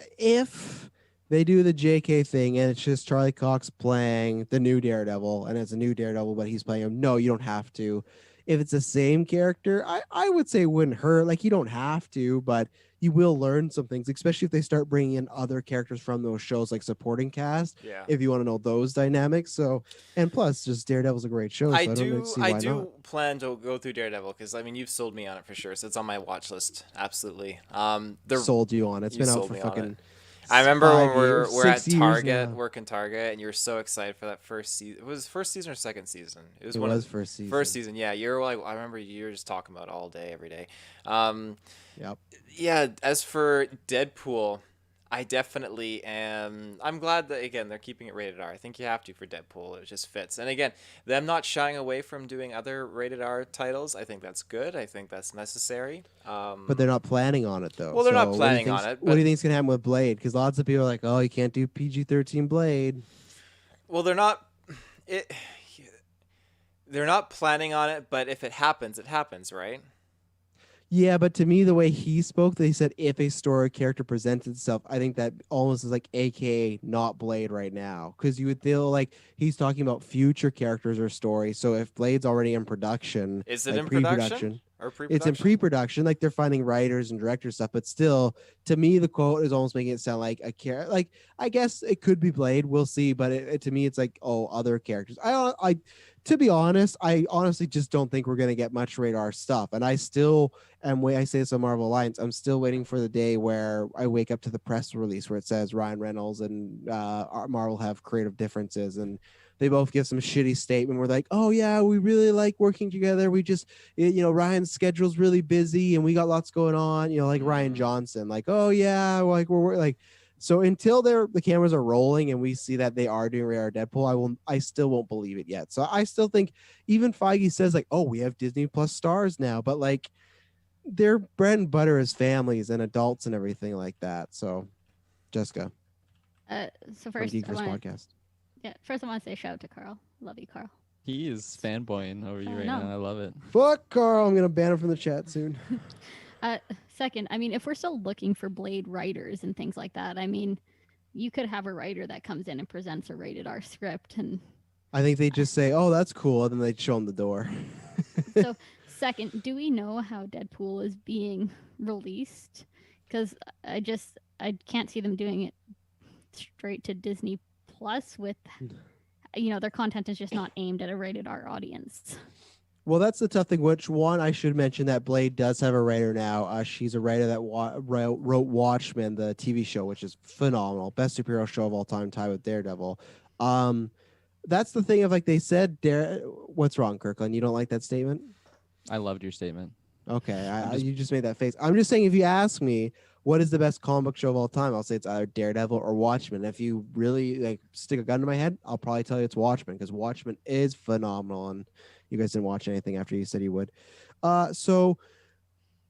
if they do the JK thing and it's just Charlie Cox playing the new Daredevil and it's a new Daredevil, but he's playing him, no, you don't have to. If it's the same character, I would say it wouldn't hurt. Like, you don't have to, but you will learn some things, especially if they start bringing in other characters from those shows, like supporting cast. Yeah. If you want to know those dynamics. So, and plus, just Daredevil's a great show. So I don't see why not. Plan to go through Daredevil because I mean you've sold me on it for sure, so it's on my watch list. Absolutely. Sold you on it. It's you been out sold for me on fucking. it. I remember when 5 we're years, at 6 years Target, now. working Target, and you were so excited for that first season. It was first season or second season? It It was first season. First season, yeah. You were like, I remember you were just talking about it all day, every day. Yep. Yeah. As for Deadpool, I definitely am. I'm glad that again they're keeping it rated R. I think you have to for Deadpool. It just fits. And again, them not shying away from doing other rated R titles. I think that's good. I think that's necessary. But they're not planning on it though. Well, they're not So planning on it, What do you but- think's gonna happen with Blade? Because lots of people are like, "Oh, you can't do PG-13 Blade." Well, they're not. They're not planning on it, but if it happens, it happens, right? Yeah, but to me, the way he spoke, they said if a story character presents itself, I think that almost is like AKA not Blade right now. Because you would feel like he's talking about future characters or stories. So if Blade's already in production, Is it like in production pre-production, or it's in pre-production? pre-production, like they're finding writers and directors stuff. But still, to me, the quote is almost making it sound like a character. Like I guess it could be Blade. We'll see. But to me, it's like other characters. To be honest, I honestly just don't think we're gonna get much radar stuff. And I still am I say this on Marvel Alliance, I'm still waiting for the day where I wake up to the press release where it says Ryan Reynolds and Marvel have creative differences, and they both give some shitty statement where like, oh yeah, we really like working together. We just, Ryan's schedule's really busy and we got lots going on. Like Ryan Johnson, like, oh yeah, like we're like. So until the cameras are rolling and we see that they are doing radar Deadpool, I still won't believe it yet. So I still think even Feige says like, oh, we have Disney Plus stars now, but like their bread and butter is families and adults and everything like that. So Jessica, So from first, GeekVerse podcast. first I want to say shout out to Carl. Love you, Carl. He is fanboying over you I right know. now. I love it. Fuck Carl, I'm gonna ban him from the chat soon. Second, I mean, if we're still looking for Blade writers and things like that, I mean, you could have a writer that comes in and presents a rated R script, and I think they just say, oh, that's cool, and then they show him the door. so. Second, do we know how Deadpool is being released? Because I can't see them doing it straight to Disney Plus with, their content is just not aimed at a rated R audience. Well, that's the tough thing. Which one I should mention that Blade does have a writer now. She's a writer that wrote Watchmen, the TV show, which is phenomenal, best superhero show of all time, tied with Daredevil. That's the thing of like they said. What's wrong, Kirkland? You don't like that statement? I loved your statement. Okay, you just made that face. I'm just saying, if you ask me what is the best comic book show of all time, I'll say it's either Daredevil or Watchmen. If you really like stick a gun to my head, I'll probably tell you it's Watchmen because Watchmen is phenomenal. And you guys didn't watch anything after you said you would. So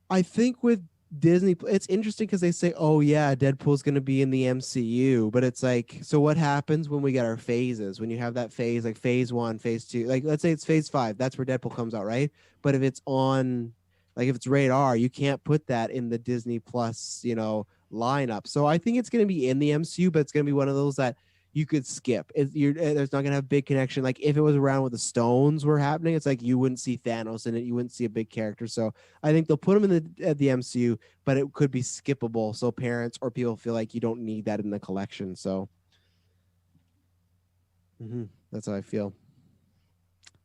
I think with Disney, it's interesting because they say, oh yeah, Deadpool's going to be in the MCU, but it's like, so what happens when we get our phases? When you have that phase, like phase 1, phase 2, like let's say it's phase 5, that's where Deadpool comes out, right? But if it's on, like if it's rated R, you can't put that in the Disney Plus, lineup. So I think it's going to be in the MCU, but it's going to be one of those that you could skip. There's not gonna have big connection. Like if it was around with the Stones were happening, it's like you wouldn't see Thanos in it. You wouldn't see a big character. So I think they'll put him in the MCU, but it could be skippable. So parents or people feel like you don't need that in the collection. So that's how I feel.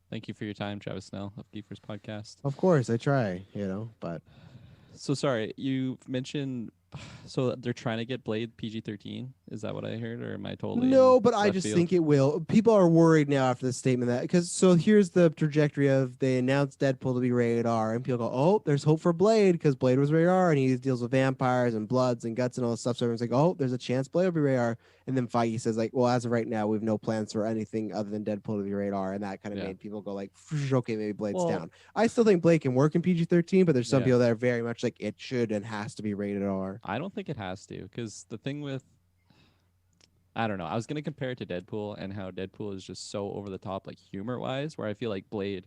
Thank you for your time, Travis Snell of GeekVerse podcast. Of course, I try. But so sorry, you mentioned. So they're trying to get Blade PG-13. Is that what I heard, or am I totally no? But I just think it will. People are worried now after the statement that so here's the trajectory of they announced Deadpool to be rated R, and people go, oh, there's hope for Blade because Blade was rated R and he deals with vampires and bloods and guts and all this stuff. So everyone's like, oh, there's a chance Blade will be rated R. And then Feige says like, well, as of right now, we have no plans for anything other than Deadpool to be rated R, and that kind of made people go like, okay, maybe Blade's down. I still think Blade can work in PG-13, but there's some people that are very much like it should and has to be rated R. I don't think it has to, because the thing with, I don't know, I was going to compare it to Deadpool and how Deadpool is just so over the top, like humor-wise, where I feel like Blade,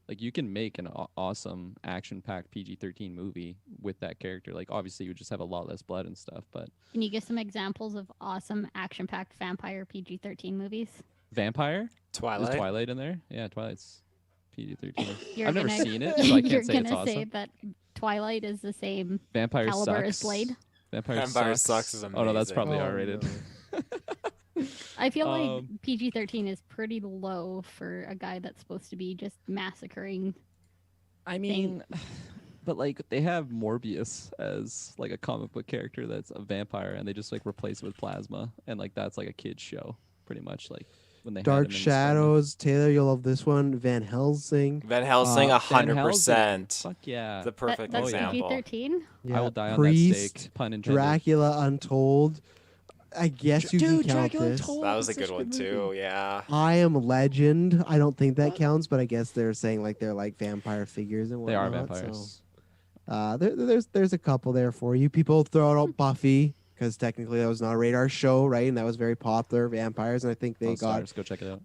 like you can make an awesome action-packed PG-13 movie with that character. Like obviously you would just have a lot less blood and stuff, but... Can you give some examples of awesome action-packed vampire PG-13 movies? Vampire? Twilight. Is Twilight in there? Yeah, Twilight's PG-13. I've never seen it, so I can't say it's awesome. You're going to say that Twilight is the same Vampire caliber sucks. as Blade? Vampire sucks is amazing. Oh no, that's probably R-rated. No. I feel like PG-13 is pretty low for a guy that's supposed to be just massacring. I mean, but like they have Morbius as like a comic book character that's a vampire, and they just like replace it with plasma, and like that's like a kid's show, pretty much. Like when they Dark Shadows, Taylor, you'll love this one. Van Helsing. Van Helsing, 100%. Fuck yeah, the perfect that's example. PG-13. Yeah. I will die on Priest, that stake. Pun intended. Dracula Untold. I guess you can count Dracula this. Untold That was a is such good one movie. too. Yeah. I Am Legend. I don't think that counts, but I guess they're saying like they're like vampire figures and They whatnot. are vampires. So, there's a couple there for you. People throw out Buffy because technically that was not a radar show, right? And that was very popular, vampires, and I think they got. Stars, go check it out.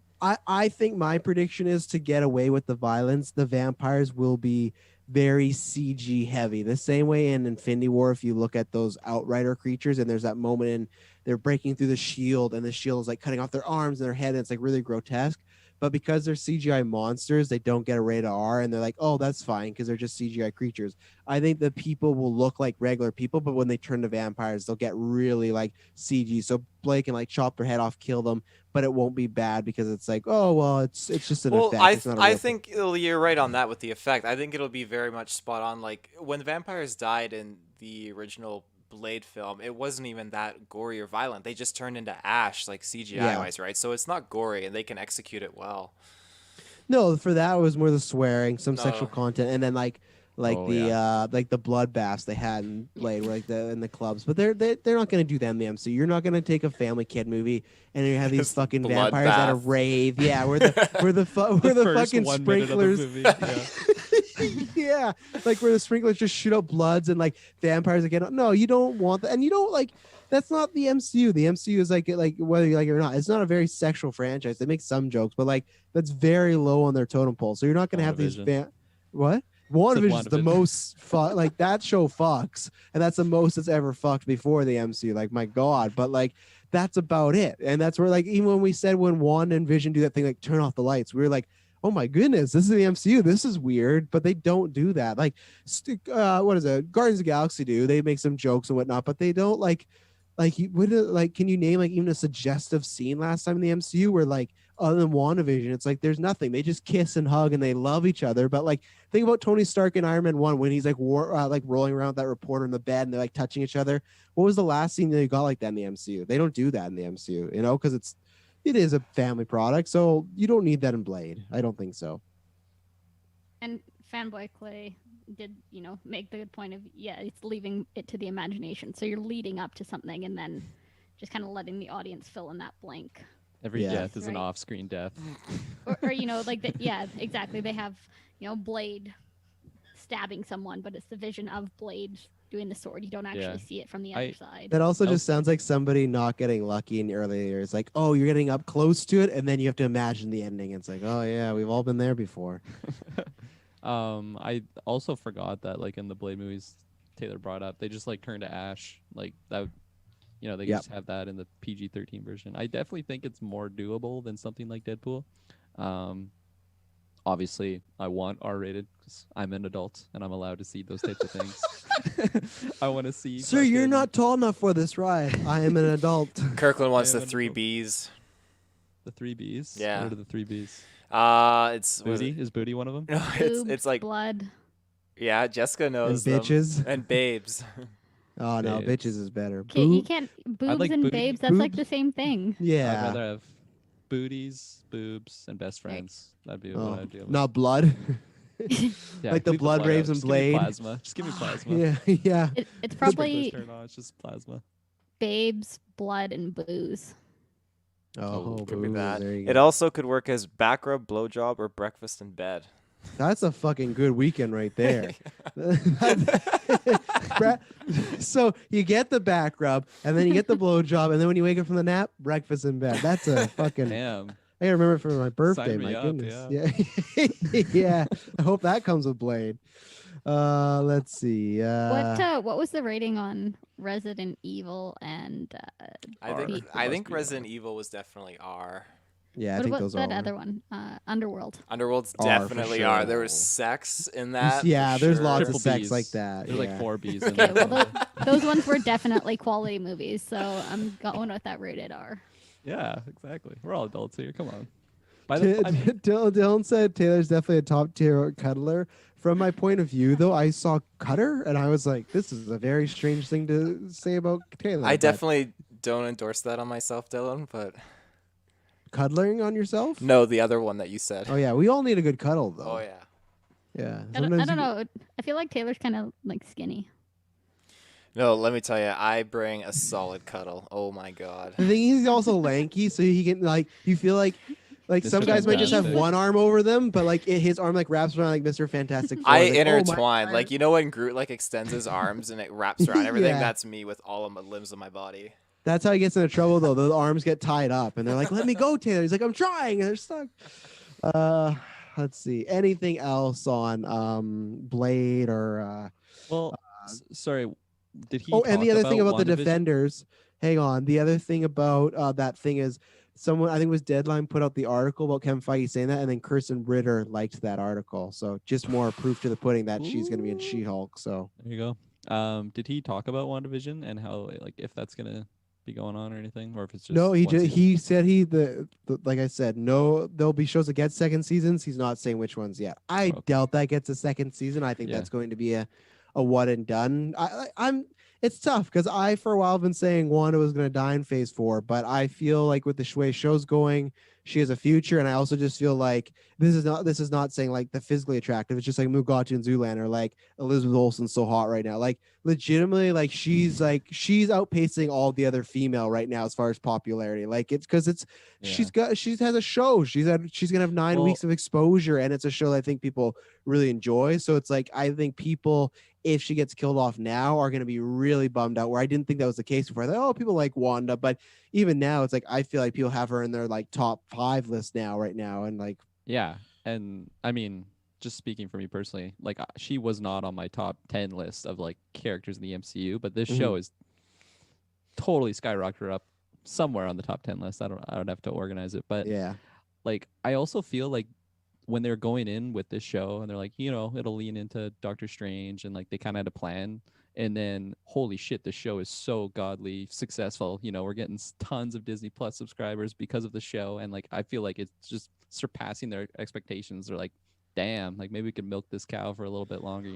I think my prediction is to get away with the violence, the vampires will be very CG heavy. The same way in Infinity War, if you look at those Outrider creatures, and there's that moment in they're breaking through the shield, and the shield is like cutting off their arms and their head, and it's like really grotesque. But because they're CGI monsters, they don't get a rated R, and they're like, oh, that's fine because they're just CGI creatures. I think the people will look like regular people, but when they turn to vampires, they'll get really like CG. So Blake can like chop their head off, kill them, but it won't be bad because it's like, oh well, it's just an effect. It's not a I real think you're right on that with the effect. I think it'll be very much spot on. Like when vampires died in the original Blade film, it wasn't even that gory or violent. They just turned into ash, like CGI wise, right? So it's not gory, and they can execute it well. No, for that it was more the swearing, some sexual content, and then like the bloodbaths they had in Blade, like in the clubs. But they're not going to do that in the MCU. You're not going to take a family kid movie and you have these fucking vampires at a rave. Yeah, where the fucking sprinklers. Yeah, like where the sprinklers just shoot up bloods and like vampires again. No, you don't want that, and you don't like. That's not the MCU. The MCU is like whether you like it or not. It's not a very sexual franchise. They make some jokes, but like that's very low on their totem pole. So you're not going to have these what? WandaVision is the most like that show fucks, and that's the most it's ever fucked before the MCU. Like my god, but like that's about it. And that's where like even when we said when Wanda and Vision do that thing like turn off the lights, we were like, oh my goodness, this is the MCU. This is weird, but they don't do that. Like what is it? Guardians of the Galaxy do. They make some jokes and whatnot, but they don't like can you name like even a suggestive scene last time in the MCU where like other than WandaVision, it's like there's nothing. They just kiss and hug and they love each other. But like think about Tony Stark in Iron Man 1 when he's like like rolling around with that reporter in the bed and they're like touching each other. What was the last scene that you got like that in the MCU? They don't do that in the MCU, you know, because it is a family product. So you don't need that in Blade. I don't think so. And Fanboy Clay did, make the good point of, it's leaving it to the imagination. So you're leading up to something and then just kind of letting the audience fill in that blank. Every death is an off-screen death. or exactly. They have, Blade stabbing someone, but it's the vision of Blade doing the sword. You don't actually see it from the other side. That also just sounds like somebody not getting lucky in the early years. Like, oh, you're getting up close to it, and then you have to imagine the ending. It's like, oh yeah, we've all been there before. I also forgot that like in the Blade movies Taylor brought up, they just like turn to ash like that. They just have that in the PG-13 version. I definitely think it's more doable than something like Deadpool. Obviously, I want R-rated because I'm an adult and I'm allowed to see those types of things. I want to see. Sir, you're not tall enough for this ride. I am an adult. Kirklin wants the 3 Bs. The 3 Bs? Yeah. What are the 3 Bs? It's booty. Is booty one of them? No, it's like blood. Yeah, Jessica knows and bitches them. And babes. Oh no, bitches is better. You can't boobs like and babes. That's like the same thing. Yeah, I'd rather have booties, boobs, and best friends. That'd be what I'd do. Not blood. Yeah, like the blood raves and Blade. Plasma. Just give me plasma. Yeah. It's probably it's just plasma. Babes, blood, and booze. Oh, could be that. There you It go. also could work as back rub, blowjob, or breakfast in bed. That's a fucking good weekend right there. So you get the back rub, and then you get the blowjob, and then when you wake up from the nap, breakfast in bed. That's a fucking. Damn. I gotta remember it for my birthday. Sign me My up, goodness. Yeah. Yeah. I hope that comes with Blade. Let's see. What was the rating on Resident Evil and? I think Resident Evil was definitely R. Yeah, I what think about those that are. other one? Underworld. Underworld's R for definitely sure. R. There was sex in that. Yeah, for there's sure. lots Triple of sex Bs. like that. There's like 4 Bs in Okay, there. well, those ones were definitely quality movies, so I'm going with that rated R. Yeah, exactly. We're all adults here. Come on. Dylan said Taylor's definitely a top tier cuddler. From my point of view, though, I saw Cutter and I was like, this is a very strange thing to say about Taylor. I definitely don't endorse that on myself, Dylan, but. Cuddling on yourself? No, the other one that you said. Oh, yeah. We all need a good cuddle, though. Oh, yeah. Yeah. I don't know. I feel like Taylor's kind of like skinny. No, let me tell you, I bring a solid cuddle. Oh, my God. The thing is, he's also lanky, so he can, like, you feel like some guys might just have one arm over them, but like his arm like wraps around like Mr. Fantastic Four. I like, intertwine. oh, like, when Groot like extends his arms and it wraps around everything, that's me with all of my limbs of my body. That's how he gets into trouble, though. The arms get tied up, and they're like, "Let me go, Taylor." He's like, "I'm trying," and they're stuck. let's see. Anything else on Blade or Well, sorry, did he oh, and talk the other thing about about the WandaVision? Defenders, hang on. The other thing about that thing is someone, I think it was Deadline, put out the article about Kevin Feige saying that, and then Kirsten Ritter liked that article. So just more proof to the pudding that she's going to be in Ooh. She-Hulk. So There you go. Did he talk about WandaVision and how like if that's gonna be going on or anything, or if it's just no, one season? he said the like I said, no, there'll be shows that get second seasons. He's not saying which ones yet. I Okay. doubt that gets a second season. I think Yeah. that's going to be a one and done. I'm it's tough because I for a while have been saying Wanda was going to die in Phase 4, but I feel like with the way show's going, she has a future, and I also just feel like this is not saying like the physically attractive. It's just like Mugatu and Zoolander, like Elizabeth Olsen's so hot right now, like legitimately, like she's outpacing all the other female right now as far as popularity. Like it's because Yeah. she has a show. She's gonna have 9 weeks Well, of exposure, and it's a show that I think people really enjoy. So it's like I think people, if she gets killed off now, are going to be really bummed out. Where I didn't think that was the case before. I thought, oh, people like Wanda, but even now, it's like I feel like people have her in their like top 5 list now, right now, and like yeah, and I mean, just speaking for me personally, like she was not on my top 10 list of like characters in the MCU, but this mhm. show is totally skyrocketed up somewhere on the top 10 list. I don't have to organize it, but Yeah, like I also feel like when they're going in with this show and they're like, it'll lean into Doctor Strange and like they kind of had a plan. And then, holy shit, the show is so godly successful. We're getting tons of Disney Plus subscribers because of the show. And like, I feel like it's just surpassing their expectations. They're like, damn, like maybe we could milk this cow for a little bit longer.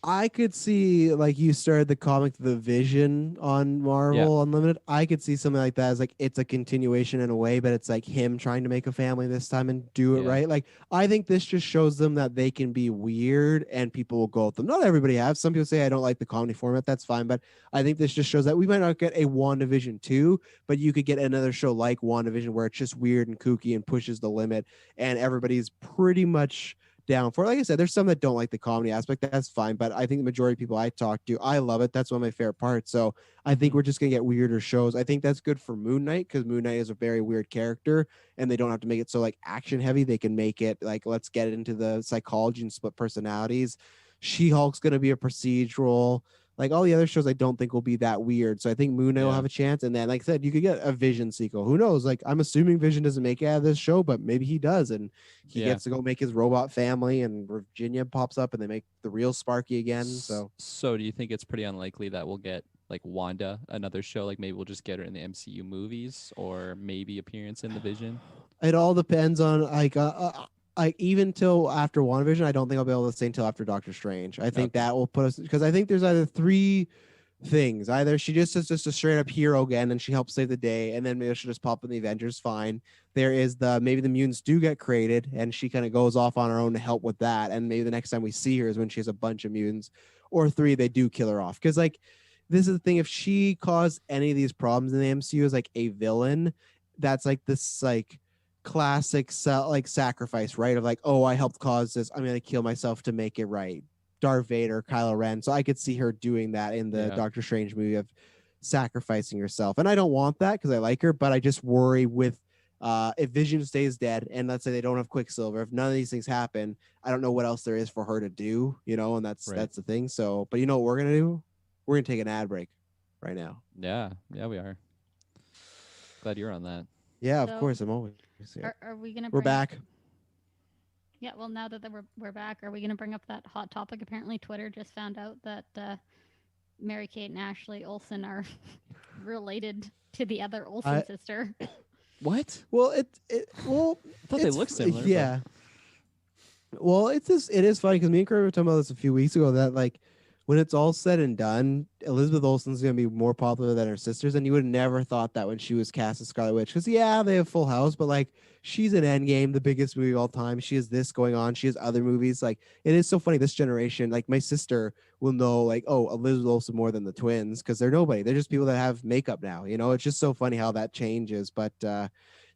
I could see like you started the comic The Vision on Yeah. Marvel Unlimited. I could see something like that as like it's a continuation in a way, but it's like him trying to make a family this time and do it Yeah. right. Like I think this just shows them that they can be weird and people will go with them. Not everybody has. Some people say I don't like the comedy format. That's fine, but I think this just shows that we might not get a WandaVision 2, but you could get another show like WandaVision where it's just weird and kooky and pushes the limit, and everybody's pretty much down for it. Like I said, there's some that don't like the comedy aspect. That's fine. But I think the majority of people I talk to, I love it. That's one of my favorite parts. So I think Mm-hmm. we're just gonna get weirder shows. I think that's good for Moon Knight because Moon Knight is a very weird character, and they don't have to make it so like action heavy. They can make it like let's get into the psychology and split personalities. She-Hulk's gonna be a procedural. Like all the other shows, I don't think will be that weird. So I think Moon Knight will Yeah. have a chance. And then, like I said, you could get a Vision sequel. Who knows? Like I'm assuming Vision doesn't make it out of this show, but maybe he does, and he Yeah. gets to go make his robot family. And Virginia pops up, and they make the real Sparky again. So So do you think it's pretty unlikely that we'll get like Wanda, another show? Like maybe we'll just get her in the MCU movies or maybe appearance in the Vision? it all depends on like even till after WandaVision, I don't think I'll be able to stay until after Doctor Strange. I think Okay. that will put us because I think there's either three things. Either she just is just a straight up hero again and she helps save the day, and then maybe she'll just pop in the Avengers. Fine. There is the maybe the mutants do get created and she kind of goes off on her own to help with that. And maybe the next time we see her is when she has a bunch of mutants. Or three, they do kill her off. Because like this is the thing, if she caused any of these problems in the MCU as like a villain, that's like this like classic like sacrifice, right? Of like, oh, I helped cause this. I'm gonna kill myself to make it right. Darth Vader, Kylo Ren. So I could see her doing that in the Yeah. Doctor Strange movie of sacrificing herself. And I don't want that because I like her, but I just worry with if Vision stays dead and let's say they don't have Quicksilver, if none of these things happen, I don't know what else there is for her to do, and that's Right. that's the thing. So, but you know what we're gonna do? We're gonna take an ad break right now. Yeah. Yeah, we are. Glad you're on that. Yeah, of So, course. I'm always here. Are we gonna? We're bring up- back. Yeah. Well, now that we're back, are we gonna bring up that hot topic? Apparently, Twitter just found out that Mary Kate and Ashley Olsen are related to the other Olsen sister. What? Well, well, I thought they it's- looked similar. but- Yeah. Well, it is funny because me and Kurt were talking about this a few weeks ago that like when it's all said and done, Elizabeth Olsen's gonna be more popular than her sisters, and you would have never thought that when she was cast as Scarlet Witch. Because yeah, they have Full House, but like she's in Endgame, the biggest movie of all time. She has this going on. She has other movies. Like it is so funny. This generation, like my sister will know like, oh, Elizabeth Olsen more than the twins because they're nobody. They're just people that have makeup now. It's just so funny how that changes. But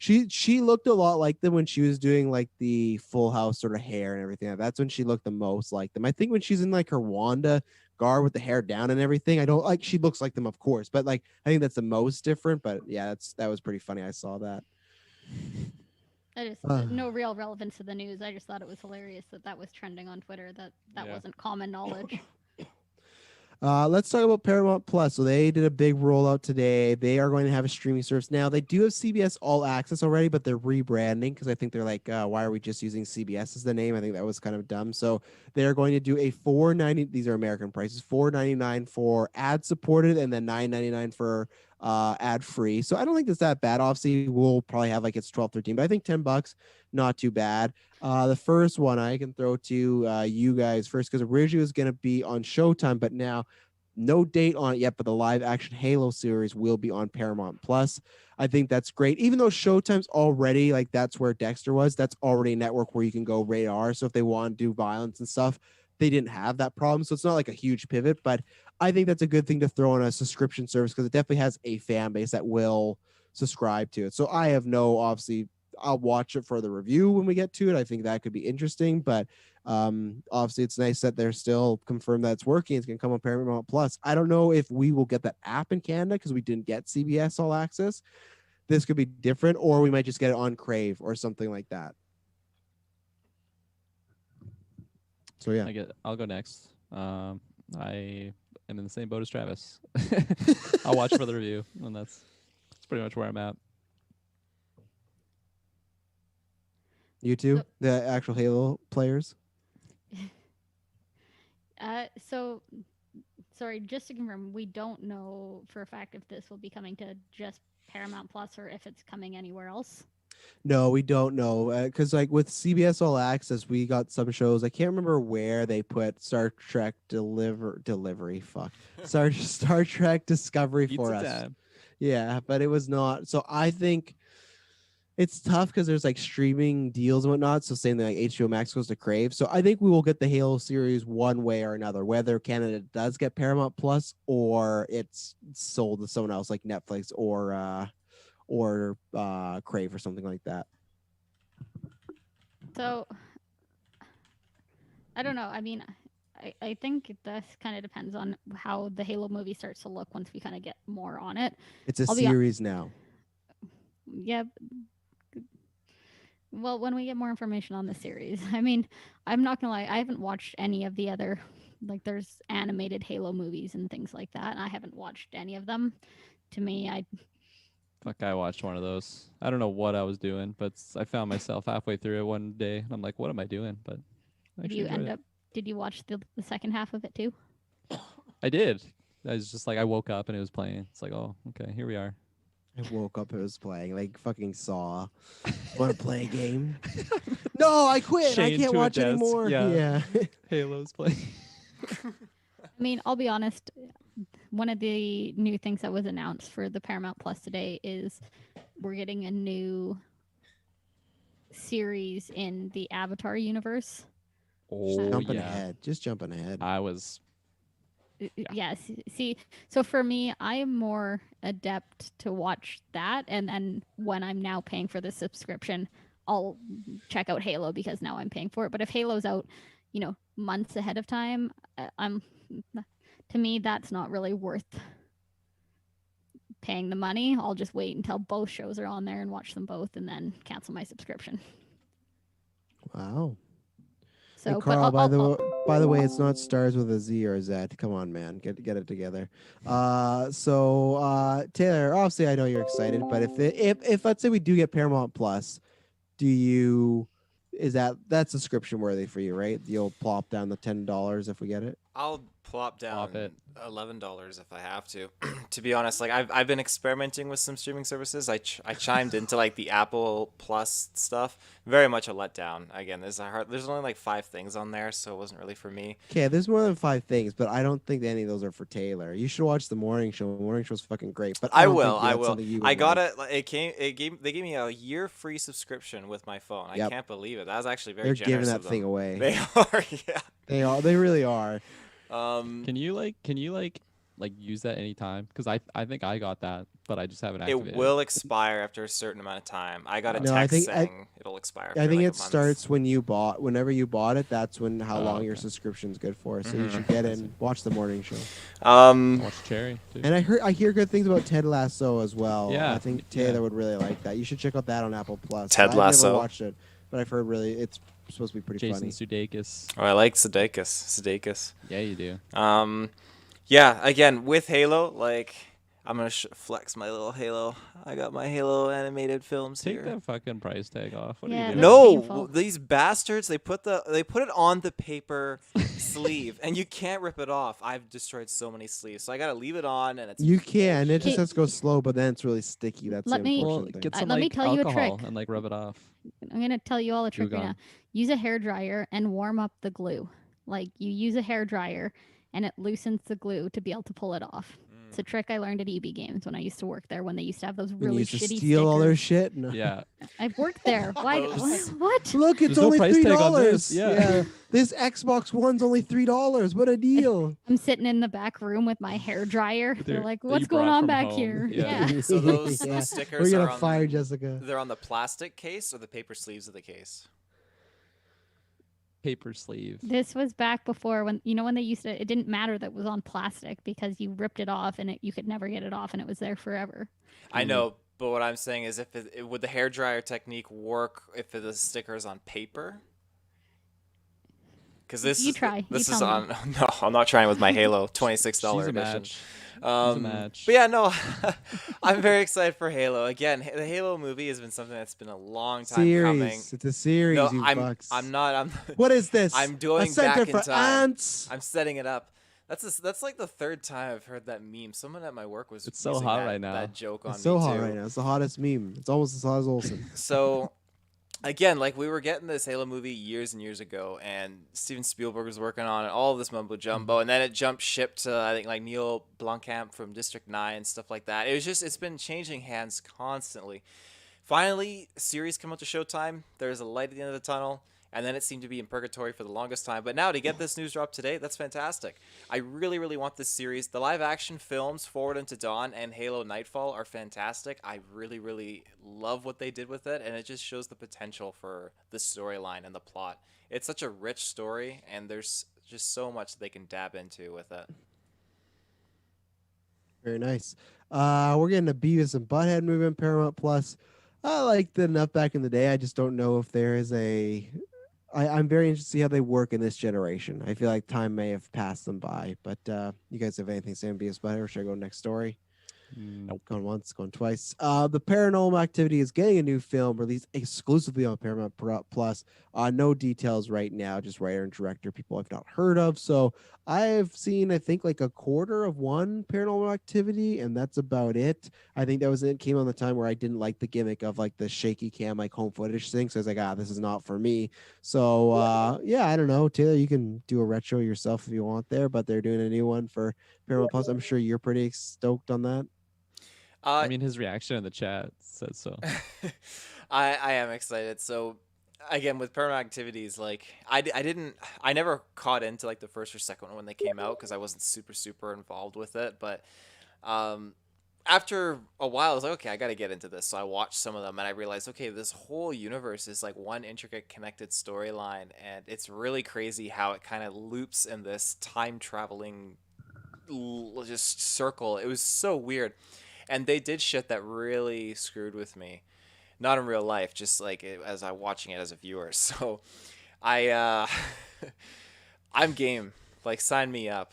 she looked a lot like them when she was doing like the Full House sort of hair and everything. That's when she looked the most like them. I think when she's in like her Wanda garb with the hair down and everything, I don't like she looks like them, of course, but like I think that's the most different. But yeah, that was pretty funny. I saw that. I just no real relevance to the news. I just thought it was hilarious that was trending on Twitter. That wasn't common knowledge. Let's talk about Paramount Plus. So they did a big rollout today. They are going to have a streaming service now. They do have CBS All Access already, but they're rebranding because I think they're like, why are we just using CBS as the name? I think that was kind of dumb. So they are going to do a $4.90. These are American prices: $4.99 for ad supported, and then $9.99 for ad free. So I don't think that's that bad. Obviously, we'll probably have like it's 12, 13, but I think $10, not too bad. The first one I can throw to you guys first because originally it was going to be on Showtime, but now no date on it yet. But the live action Halo series will be on Paramount Plus. I think that's great. Even though Showtime's already like that's where Dexter was, that's already a network where you can go rated R. So if they want to do violence and stuff, they didn't have that problem. So it's not like a huge pivot, but I think that's a good thing to throw on a subscription service because it definitely has a fan base that will subscribe to it. So I have obviously I'll watch it for the review when we get to it. I think that could be interesting, but obviously it's nice that they're still confirmed that it's working. It's going to come on Paramount Plus. I don't know if we will get that app in Canada because we didn't get CBS All Access. This could be different, or we might just get it on Crave or something like that. So yeah, I'll go next. I am in the same boat as Travis. I'll watch for the review, and that's pretty much where I'm at. You too, the actual Halo players. So, sorry, just to confirm, we don't know for a fact if this will be coming to just Paramount Plus or if it's coming anywhere else. No, we don't know because like with CBS All Access, we got some shows. I can't remember where they put Star Trek Delivery. Fuck, Star Trek Discovery for us. Time. Yeah, but it was not. So I think it's tough because there's like streaming deals and whatnot. So saying that like HBO Max goes to Crave. So I think we will get the Halo series one way or another, whether Canada does get Paramount Plus or it's sold to someone else like Netflix or Crave or something like that. So I don't know. I mean, I think this kind of depends on how the Halo movie starts to look once we kind of get more on it. It's a series now. Yeah. Well, when we get more information on the series, I mean, I'm not gonna lie, I haven't watched any of the other, like, there's animated Halo movies and things like that, and I haven't watched any of them. To me, I watched one of those. I don't know what I was doing, but I found myself halfway through it one day, and I'm like, what am I doing? But did you watch the second half of it too? I did. I was just like, I woke up and it was playing. It's like, oh, okay, here we are. I woke up, it was playing, like fucking Saw. Want to play a game? No, I quit. Chained I can't to a watch desk. anymore. Yeah. Halo's playing. I mean, I'll be honest. One of the new things that was announced for the Paramount Plus today is we're getting a new series in the Avatar universe. Oh, Just jumping ahead. I was. Yes. See, so for me, I am more adept to watch that. And then when I'm now paying for the subscription, I'll check out Halo because now I'm paying for it. But if Halo's out, months ahead of time, to me, that's not really worth paying the money. I'll just wait until both shows are on there and watch them both and then cancel my subscription. Wow. So, hey, Carl, by the way, it's not stars with a Z or a Z. Come on, man, get it together. So Taylor, obviously, I know you're excited, but if let's say we do get Paramount Plus, is that subscription worthy for you? Right, you'll plop down the $10 if we get it. I'll plop down $11 if I have to. To be honest, like I've been experimenting with some streaming services. I chimed into like the Apple Plus stuff. Very much a letdown. Again, there's only like 5 things on there, so it wasn't really for me. Okay, there's more than 5 things, but I don't think any of those are for Taylor. You should watch the morning show. The morning show's fucking great. But I will. I got it. They gave me a year free subscription with my phone. Yep. I can't believe it. That was actually very They're generous. giving that of them. thing away. They are. Yeah. They are. They really are. Can you like use that anytime? Because I think I got that, but I just haven't It activated. will expire after a certain amount of time. I got a No, I text think saying it'll expire I after think like it a month. starts whenever you bought it. That's when how long your Okay. subscription's good for. So Mm-hmm. you should get in, and watch the morning show. I watched Cherry too. And I hear good things about Ted Lasso as well. Yeah, I think yeah. Taylor would really like that. You should check out that on Apple Plus. Ted I've Lasso. never watched it, but I've heard really it's supposed to be pretty Jason funny. Sudeikis. Oh, I like Sudeikis. Yeah, you do. Yeah. Again, with Halo, like I'm gonna flex my little Halo. I got my Halo animated films Take here. that fucking price tag off. What Yeah, are you that's doing? No, painful. these bastards, they put it on the paper sleeve and you can't rip it off. I've destroyed so many sleeves. So I got to leave it on and it's You can. It just Okay. has to go slow, but then it's really sticky. That's Let the me- Well, unfortunate thing. get some let me like tell you a alcohol trick. and like rub it off. I'm gonna tell you all a trick right gone. now. Use a hair dryer and warm up the glue. Like you use a hair dryer and it loosens the glue to be able to pull it off. It's a trick I learned at EB Games when I used to work there when they used to have those When you really used to shitty steal all their stickers. shit. No. Yeah. I've worked there. Why? Those- What? Look, it's There's no only price tag on $3. this, yeah. This Xbox One's only $3. What a deal! I'm sitting in the back room with my hair dryer. With They're your- like, that "What's you going brought on from back home. here?" Yeah. Yeah. So those Yeah. stickers We're gonna are on, fire Jessica. they're on the plastic case or the paper sleeves of the case. Paper sleeve. This was back before when when they used to. It didn't matter that it was on plastic because you ripped it off and you could never get it off and it was there forever. I know, but what I'm saying is if would the hair dryer technique work if the sticker is on paper? Because this You is try. this You is tell on. No, I'm not trying with my Halo $26 She's a edition. match. She's a Um, match. But yeah, no, I'm very excited for Halo. Again, the Halo movie has been something that's been a long time coming. Series. It's a series. No, you fucks. I'm not. What is this? I'm a doing center back in for time. ants. I'm setting it up. That's like the third time I've heard that meme. Someone at my work was It's so using hot that, right now. that joke on It's so me hot too. right now. It's the hottest meme. It's almost as hot as Olsen. So, again, like we were getting this Halo movie years and years ago, and Steven Spielberg was working on it, all of this mumbo jumbo, and then it jumped ship to I think like Neil Blomkamp from District 9 and stuff like that. It's been changing hands constantly. Finally, series come out to Showtime. There's a light at the end of the tunnel. And then it seemed to be in purgatory for the longest time. But now to get this news drop today, that's fantastic. I really, really want this series. The live action films, Forward Into Dawn and Halo Nightfall, are fantastic. I really, really love what they did with it. And it just shows the potential for the storyline and the plot. It's such a rich story, and there's just so much they can dab into with it. Very nice. We're getting a Beavis and Butthead movie on Paramount Plus. I liked it enough back in the day. I just don't know if there is I'm very interested to see how they work in this generation. I feel like time may have passed them by. But you guys have anything to say on Beavis and Butthead, or should I go next story? Nope. Going once, going twice. The Paranormal Activity is getting a new film released exclusively on Paramount Plus. No details right now, just writer and director, people I've not heard of. So I've seen, I think, like a quarter of one Paranormal Activity, and that's about it. I think it came on the time where I didn't like the gimmick of like the shaky cam, like home footage thing. So I was like, this is not for me. So yeah, I don't know. Taylor, you can do a retro yourself if you want there, but they're doing a new one for Paramount Plus. I'm sure you're pretty stoked on that. I mean, his reaction in the chat says so. I am excited. So again, with Paramount Activities, like I never caught into like the first or second one when they came out because I wasn't super involved with it. But after a while, I was like, okay, I got to get into this. So I watched some of them and I realized, okay, this whole universe is like one intricate connected storyline, and it's really crazy how it kind of loops in this time traveling just circle. It was so weird. And they did shit that really screwed with me. Not in real life, just like as I'm watching it as a viewer. So I'm game. Like, sign me up.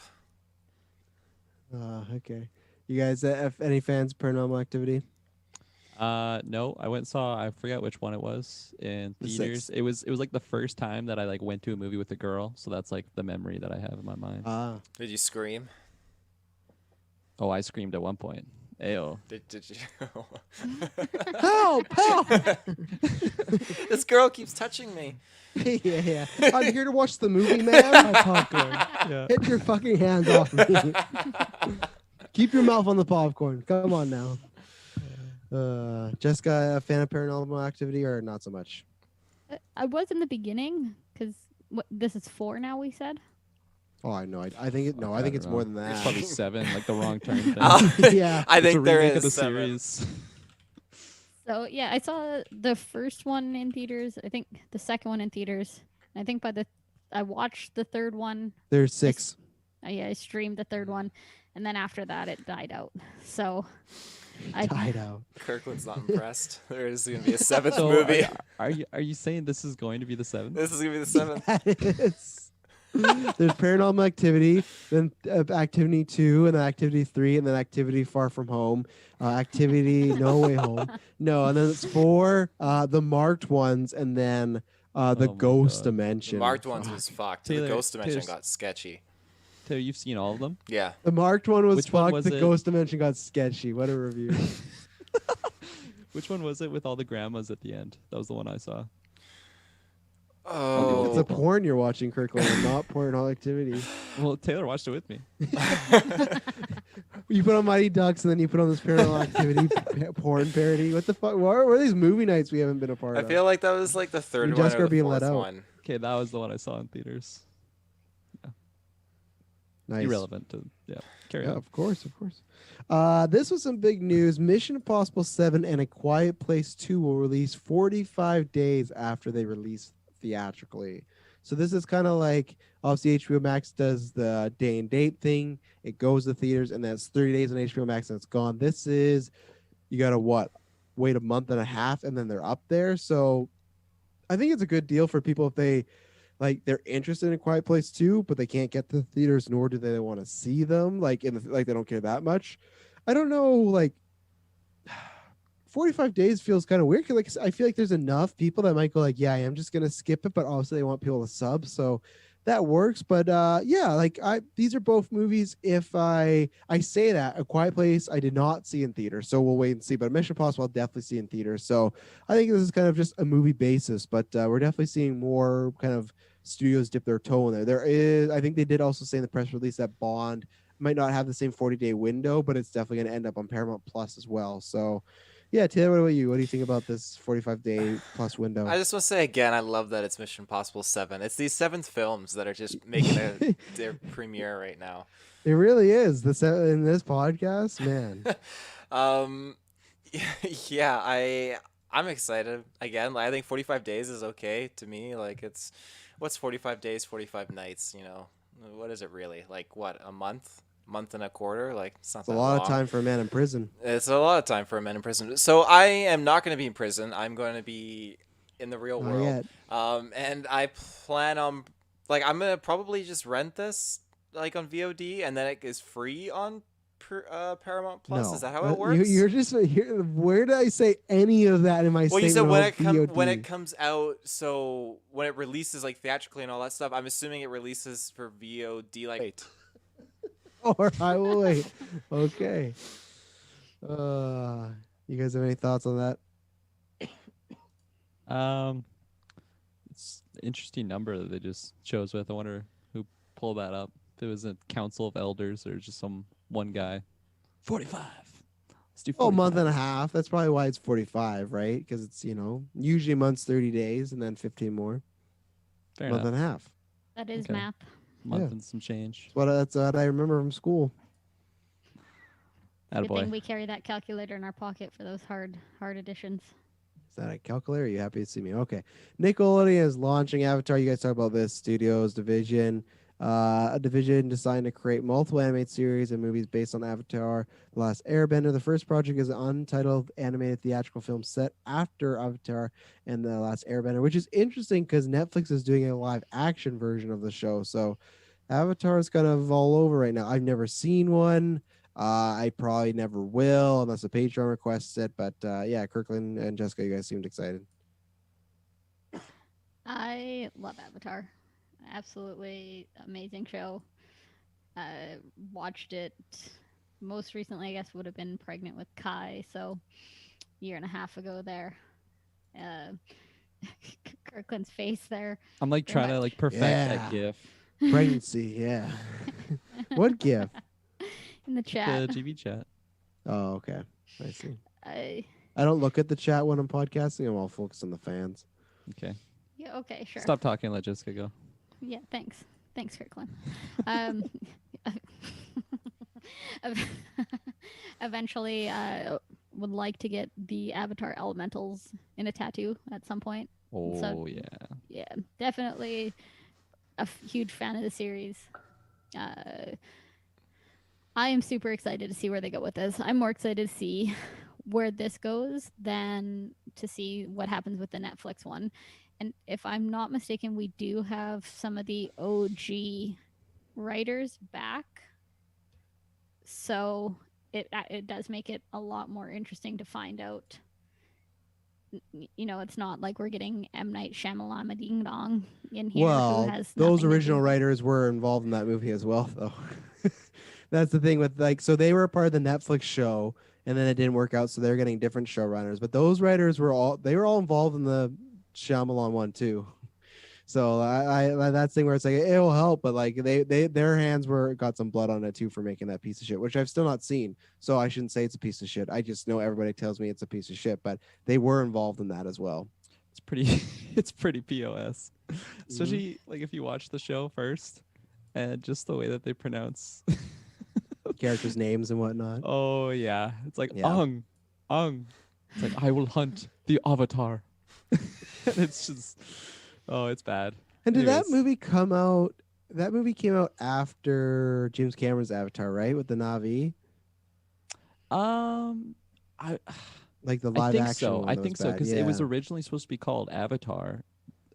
Okay. You guys have any fans of Paranormal Activity? No, I went and saw, I forget which one it was in The theaters. sixth. It was like the first time that I like went to a movie with a girl, so that's like the memory that I have in my mind. Did you scream? Oh, I screamed at one point. Ayo. Did you? Help! Help! This girl keeps touching me. yeah. I'm here to watch the movie, man. Yeah. Get your fucking hands off me. Keep your mouth on the popcorn. Come on now. Jessica, a fan of Paranormal Activity or not so much? I was in the beginning because this is 4 now. We said. Oh, I know. I think it. No, I I think don't it's know. more than It's that. probably 7, like the wrong turn thing. Yeah. I It's a think there remake is of the 7. series. So yeah, I saw the first one in theaters. I think the second one in theaters. I think I watched the third one. There's 6. I streamed the third one, and then after that it died out. So I Died out. Kirkland's not impressed. There is going to be a 7th So movie. are you saying this is going to be the 7th? This is going to be the 7th. That is. There's Paranormal Activity, then Activity 2, and then Activity 3, and then Activity Far From Home, Activity No Way Home. No, and then it's 4, the marked ones, and then the Oh my Ghost God. Dimension. The marked ones was fucked. The Taylor- Ghost Dimension Taylor's- got sketchy. Taylor, you've seen all of them? Yeah. The marked one was Which one fucked. was The it? Ghost Dimension got sketchy. What a review. Which one was it with all the grandmas at the end? That was the one I saw. Oh. It's a porn you're watching, Kirkland, not Paranormal Activity. Well, Taylor watched it with me. You put on Mighty Ducks, and then you put on this Paranormal Activity porn parody. What the fuck? Where are these movie nights we haven't been a part I of? feel like that was like the third You one just or are the being let fourth out. one. Okay, that was the one I saw in theaters. Nice. Irrelevant to carry Yeah, on. of course, of course. This was some big news. Mission Impossible 7 and A Quiet Place 2 will release 45 days after they release theatrically. So this is kind of like, obviously HBO Max does the day and date thing. It goes to theaters, and that's 30 days on HBO Max, and it's gone. This is, you got to wait a month and a half, and then they're up there. So I think it's a good deal for people if they're interested in Quiet Place 2, but they can't get to the theaters, nor do they want to see them. Like they don't care that much. I don't know. Like 45 days feels kind of weird. Like I feel like there's enough people that might go like, yeah, I am just gonna skip it, but also they want people to sub, so that works. But these are both movies. If I say that, A Quiet Place I did not see in theaters, so we'll wait and see. But Mission Impossible I'll definitely see in theaters. So I think this is kind of just a movie basis, but we're definitely seeing more kind of studios dip their toe in there. There is, I think they did also say in the press release that Bond might not have the same 40-day window, but it's definitely going to end up on Paramount Plus as well. So yeah, Taylor, what about you? What do you think about this 45-day plus window? I just want to say again, I love that it's Mission Impossible 7. It's these 7th films that are just making their premiere right now. It really is. In this podcast, man. Yeah, I'm excited. Again, like, I think 45 days is okay to me. Like, what's 45 days, 45 nights, you know? What is it really? Like, what, a month and a quarter? Like, it's not It's a that lot long. of time for a man in prison. It's a lot of time for a man in prison. So I am not going to be in prison. I'm going to be in the real Not world. yet. And I plan on, like, I'm going to probably just rent this, like, on VOD, and then it is free on Paramount Plus. No. Is that how it works? You're just here. Where did I say any of that in my Well, you statement? said when about when VOD? it comes out, so when it releases like theatrically and all that stuff, I'm assuming it releases for VOD. Like, Or I will wait. Okay. You guys have any thoughts on that? It's an interesting number that they just chose with. I wonder who pulled that up. If it was a council of elders or just some one guy. 45. Let's do 45. Oh, a month and a half. That's probably why it's 45, right? Because it's, usually a month's 30 days and then 15 more. Fair Month enough. and a half. that is Okay. math. Month Yeah. and some change. That's what I remember from school. Good thing Attaboy. we carry that calculator in our pocket for those hard additions. Is that a calculator? Are you happy to see me? Okay. Nickelodeon is launching Avatar. You guys talk about this studios division. A division designed to create multiple animated series and movies based on Avatar: The Last Airbender. The first project is an untitled animated theatrical film set after Avatar and The Last Airbender, which is interesting because Netflix is doing a live action version of the show. So Avatar is kind of all over right now. I've never seen one. I probably never will unless a Patreon requests it. But yeah, Kirkland and Jessica, you guys seemed excited. I love Avatar. Absolutely amazing show. Watched it most recently, I guess, would have been pregnant with Kai, so a year and a half ago there. Kirkland's face there. I'm like trying to like perfect Yeah. that gif. Pregnancy, yeah. What gift? In the chat. The GV chat. Oh, okay. I see. I I don't look at the chat when I'm podcasting. I'm all focused on the fans. Okay. Yeah, okay, sure. Stop talking and let Jessica go. Yeah, thanks. Thanks, Kirklin. Um, eventually, would like to get the Avatar elementals in a tattoo at some point. Oh yeah. Yeah, definitely a huge fan of the series. I am super excited to see where they go with this. I'm more excited to see where this goes than to see what happens with the Netflix one. And if I'm not mistaken, we do have some of the OG writers back. So it does make it a lot more interesting to find out. You know, it's not like we're getting M. Night Shyamalan Ding Dong in here who Well, has those nothing to original do. writers were involved in that movie as well, though. That's the thing with like, so they were a part of the Netflix show, and then it didn't work out, so they're getting different showrunners. But those writers were all involved in the Shyamalan one too. So I that's the thing where it's like it will help, but like their hands got some blood on it too for making that piece of shit, which I've still not seen. So I shouldn't say it's a piece of shit. I just know everybody tells me it's a piece of shit, but they were involved in that as well. It's pretty it's pretty POS. Especially like if you watch the show first and just the way that they pronounce Characters' names and whatnot. Oh yeah. It's like Yeah. Ung. It's like I will hunt the avatar. And it's just it's bad. And did that Anyways. movie come out? That movie came out after James Cameron's Avatar, right? With the Na'vi, I like the I live think action so. one. I that think was so bad. because it was Yeah. originally supposed to be called Avatar,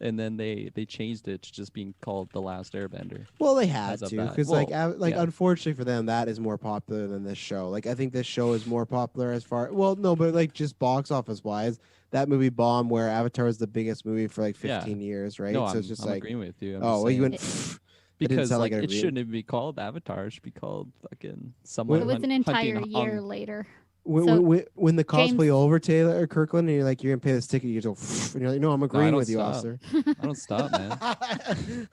and then they changed it to just being called The Last Airbender. Well, they had as of to that. because Well, yeah. unfortunately for them, that is more popular than this show. Like I think this show is more popular as far no, but like just box office wise, that movie bombed where Avatar was the biggest movie for like Yeah. 15 years, right? No, so I'm, it's just I'm like, agreeing with you. I'm oh, just well, you saying. went. It didn't Because sound like like it a shouldn't even be called Avatar. It should be called fucking It someone was an entire hunting year Ung. later. When, So when the James- cosplay over, Taylor or Kirkland, and you're like, you're gonna pay this ticket, you just go, and you're like, no, I'm No, I agreeing don't with you, stop. officer. I don't stop, man.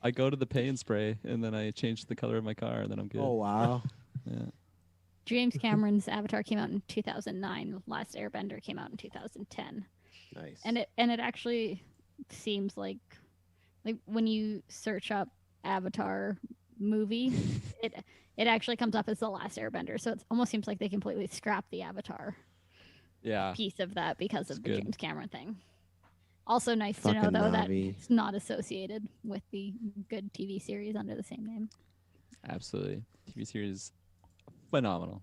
I go to the pay and spray, and then I change the color of my car, and then I'm good. Oh wow. Yeah. James Cameron's Avatar came out in 2009. Last Airbender came out in 2010. Nice. And it actually seems like when you search up Avatar movie, it actually comes up as The Last Airbender. So it almost seems like they completely scrapped the Avatar Yeah. piece of that because of the good. James Cameron thing. Also nice to know Fucking though that Na'vi. it's not associated with the good TV series under the same name. Absolutely. TV series phenomenal.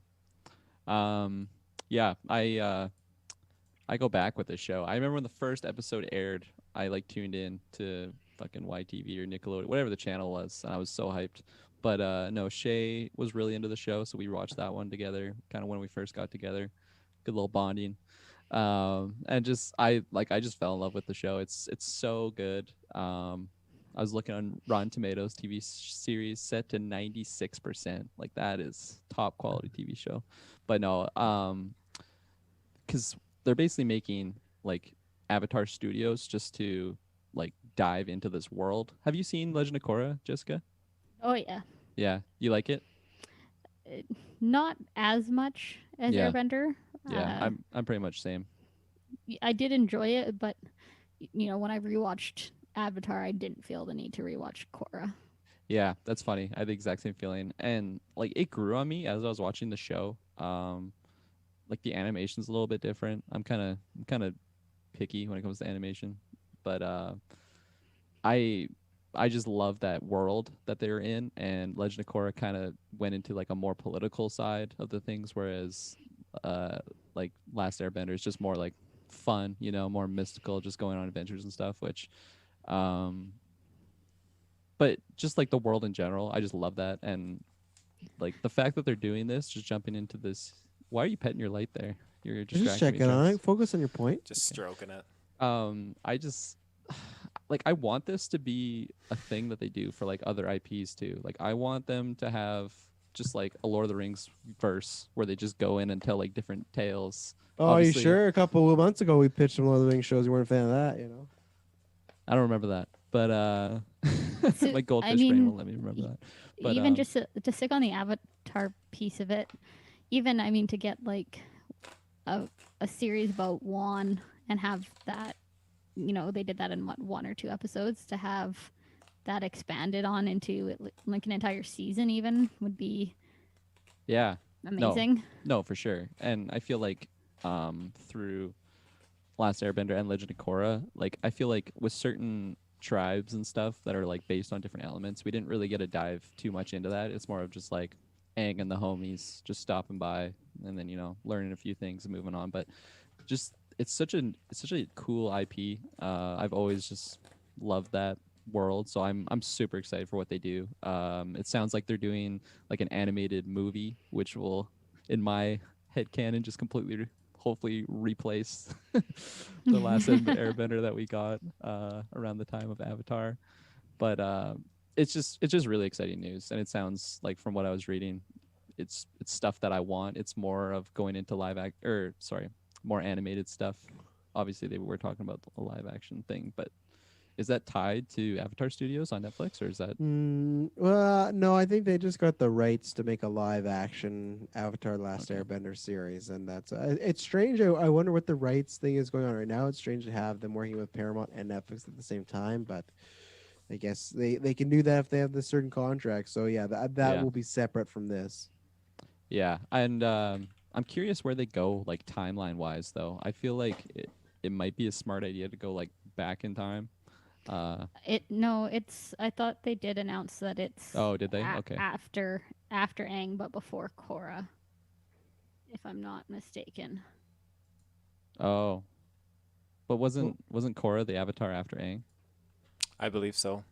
Yeah, I go back with the show. I remember when the first episode aired, I like tuned in to fucking YTV or Nickelodeon, whatever the channel was, and I was so hyped. But no, Shay was really into the show, so we watched that one together, kind of when we first got together. Good little bonding. And just I just fell in love with the show. It's so good. I was looking on Rotten Tomatoes TV series set to 96%. Like that is top quality TV show. But no, because they're basically making like Avatar Studios just to like dive into this world. Have you seen Legend of Korra, Jessica? Oh yeah. Yeah, you like it? Not as much as Yeah. Airbender. Yeah, I'm pretty much same. I did enjoy it, but you know, when I rewatched Avatar, I didn't feel the need to rewatch Korra. Yeah, that's funny. I had the exact same feeling, and like it grew on me as I was watching the show. Like the animation's a little bit different. I'm kind of picky when it comes to animation, but I just love that world that they were in, and Legend of Korra kind of went into like a more political side of the things, whereas like Last Airbender is just more like fun, you know, more mystical, just going on adventures and stuff, which but just like the world in general, I just love that. And like the fact that they're doing this, just jumping into this. Why are you petting your light there? You're Just distracting me, checking on Travis. it. Focus on your point. Just stroking it. I just like I want this to be a thing that they do for like other IPs too. Like I want them to have just like a Lord of the Rings verse where they just go in and tell like different tales. Oh, Obviously- you sure? A couple of months ago, we pitched some Lord of the Rings shows. You weren't a fan of that, you know? I don't remember that, but So, my goldfish I mean, brain won't let me remember that. But, even just to stick on the Avatar piece of it, even I mean to get like a series about Juan and have that, you know, they did that in what, 1 or 2 episodes, to have that expanded on into like an entire season even would be Yeah. amazing. No, for sure. And I feel like through Last Airbender and Legend of Korra, like I feel like with certain tribes and stuff that are like based on different elements, we didn't really get to dive too much into that. It's more of just like Aang and the homies just stopping by and then, you know, learning a few things and moving on. But just it's such a cool IP. I've always just loved that world, so I'm super excited for what they do. It sounds like they're doing like an animated movie, which will, in my headcanon, just completely hopefully replace the last Airbender that we got around the time of Avatar. But it's just really exciting news, and it sounds like from what I was reading, it's stuff that I want. It's more of going into more animated stuff. Obviously, they were talking about the live action thing, but is that tied to Avatar Studios on Netflix, or is that? Well, no, I think they just got the rights to make a live action Avatar Last Okay. Airbender series, and that's it's strange. I wonder what the rights thing is going on right now. It's strange to have them working with Paramount and Netflix at the same time, but I guess they can do that if they have the certain contract. So yeah, that Yeah. will be separate from this. Yeah, and I'm curious where they go, like timeline wise. Though I feel like it might be a smart idea to go like back in time. It's I thought they did announce that it's Oh, did they? Okay. after Aang but before Korra, if I'm not mistaken. Oh, but wasn't Korra the Avatar after Aang? I believe so.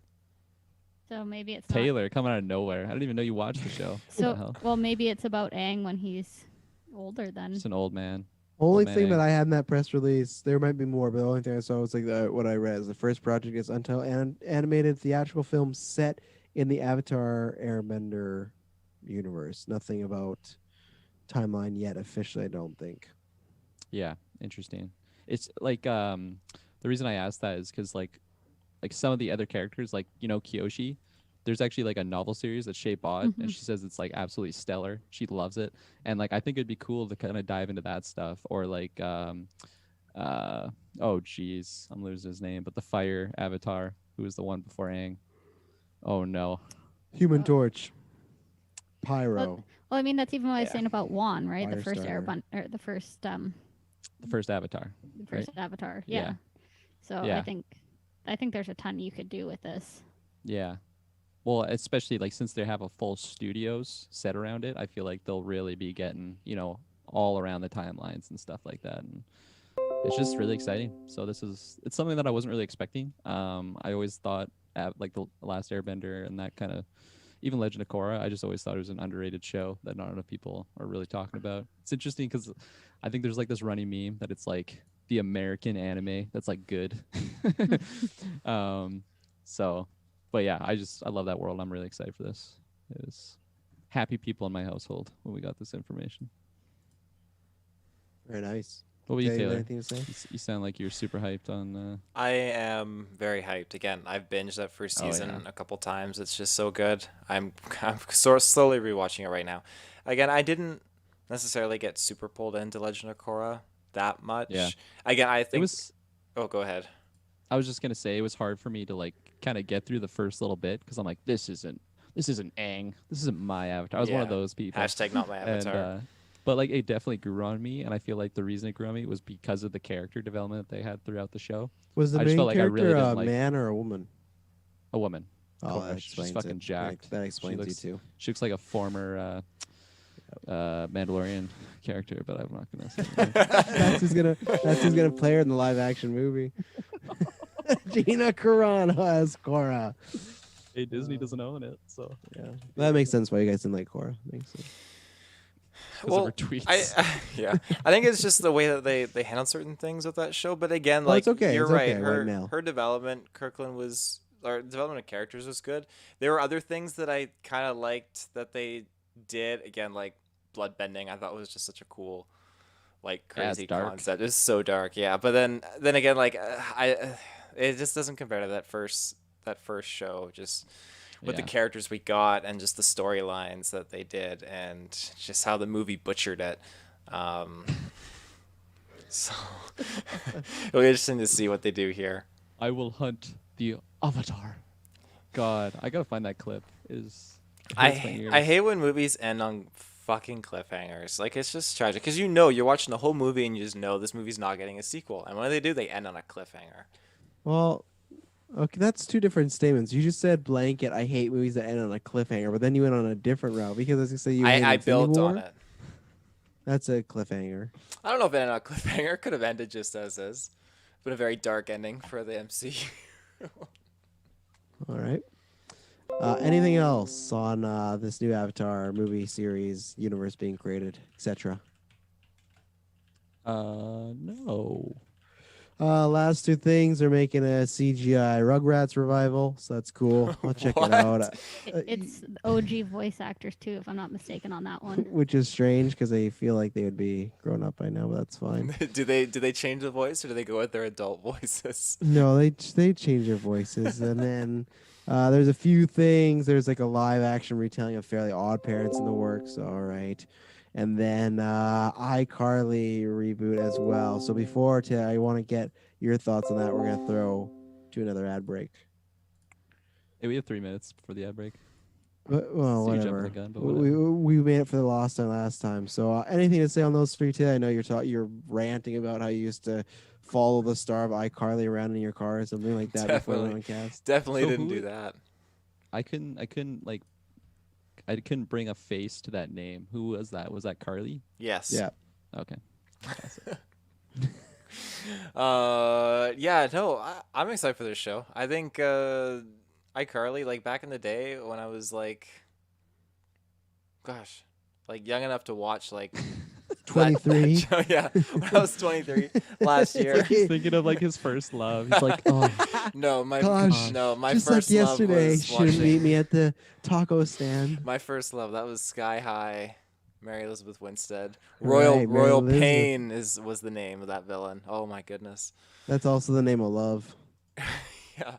So maybe it's Taylor coming out of nowhere. I didn't even know you watched the show. What the So hell? well, maybe it's about Aang when he's older then. Just an old man. Only man thing that Aang. I had in that press release, there might be more, but the only thing I saw was like what I read is the first project is Untitled animated theatrical film set in the Avatar Airbender universe. Nothing about timeline yet officially, I don't think. Yeah, interesting. It's like the reason I asked that is because like some of the other characters, like you know Kyoshi, there's actually like a novel series that Shay bought, and she says it's like absolutely stellar. She loves it, and like I think it'd be cool to kind of dive into that stuff, or like oh geez, I'm losing his name, but the fire avatar who was the one before Aang. Oh no, Human Torch, Pyro, Well, I mean that's even what I was Yeah. saying about Wan, right? The first Firestarter. Airbender, or the first Avatar. Avatar. Yeah. Yeah. So Yeah. I think there's a ton you could do with this. Yeah. Well, especially like since they have a full studios set around it, I feel like they'll really be getting, you know, all around the timelines and stuff like that. And it's just really exciting. So it's something that I wasn't really expecting. I always thought like the Last Airbender and that kind of, even Legend of Korra, I just always thought it was an underrated show that not enough people are really talking about. It's interesting because I think there's like this running meme that it's like the American anime that's like good. So, but yeah, I love that world. I'm really excited for this. It was happy people in my household when we got this information. very nice. What about you, Taylor, Taylor? anything to say? You sound like you're super hyped on. I am very hyped. Again, I've binged that first Oh, season yeah. a couple times. It's just so good. I'm sort of slowly rewatching it right now. Again, I didn't necessarily get super pulled into Legend of Korra that much. Yeah. Again, I It think. was. Oh, go ahead. I was just gonna say it was hard for me to like kind of get through the first little bit because I'm like, this isn't Aang. This isn't my avatar. I was one of Yeah. those people. Hashtag not my avatar. And, but like it definitely grew on me, and I feel like the reason it grew on me was because of the character development that they had throughout the show. Was the I just main felt like I character really a didn't like man or a woman? a woman. Oh, Korra. that She's explains fucking it. jacked. That explains looks- you too. She looks like a former Mandalorian character, but I'm not gonna say. Her name. That's who's gonna play her in the live action movie. Gina Carano as Korra. Hey, Disney doesn't own it, so Yeah, that makes sense. Why you guys didn't like Korra? Makes sense. because of her tweets. Yeah, I think it's just the way that they handled certain things with that show. But again, Well, like it's okay. you're It's right. okay right now. Her development, Kirklin was, or development of characters was good. There were other things that I kind of liked that they did. Again, like blood bending, I thought was just such a cool, like Yeah, it's crazy dark. concept. It's so dark, yeah. But then again, like it just doesn't compare to that first show. Just with the Yeah. characters we got and just the storylines that they did and just how the movie butchered it. So it'll be interesting to see what they do here. I will hunt the Avatar. God, I gotta find that clip. I hurts my ears. I hate when movies end on fucking cliffhangers. Like it's just tragic because you're watching the whole movie and you just know this movie's not getting a sequel. And when they do, they end on a cliffhanger. Well, okay, that's two different statements. You just said blanket. I hate movies that end on a cliffhanger, but then you went on a different route because as you say, you hate I Infinity built War. on it. That's a cliffhanger. I don't know if it ended on a cliffhanger. It could have ended just as is. Been a very dark ending for the MCU. All right. Anything else on this new Avatar movie series universe being created, etc.? No. Last two things are making a CGI Rugrats revival, so that's cool. I'll check it What? out. It's OG voice actors too, if I'm not mistaken on that one. Which is strange because they feel like they would be grown up by now, but that's fine. do they change the voice or do they go with their adult voices? No, they change their voices, and then there's a few things. There's like a live action retelling of Fairly Odd Parents in the works. All right. And then iCarly reboot as well. So before I want to get your thoughts on that. We're gonna throw to another ad break. Hey, we have 3 minutes before the ad break. But, well, So you jumped whatever. the gun, but We made it for the last time. So anything to say on those three today? I know you're ranting about how you used to follow the star of iCarly around in your car or something like that before we went on cast. Definitely So didn't who- do that. I couldn't bring a face to that name. Who was that? Was that Carly? Yes. Yeah. Okay. Yeah, no, I'm excited for this show. I think iCarly, like back in the day when I was like, gosh, like young enough to watch like 23. that show, yeah, when I was 23 last year. He's thinking of like his first love. He's like, oh, No, my Gosh, my just first like yesterday, love was she would watching meet me at the taco stand. my first love. That was Sky High. Mary Elizabeth Winstead. Right, Mary Royal Elizabeth. Pain was the name of that villain. Oh my goodness. That's also the name of love. Yeah,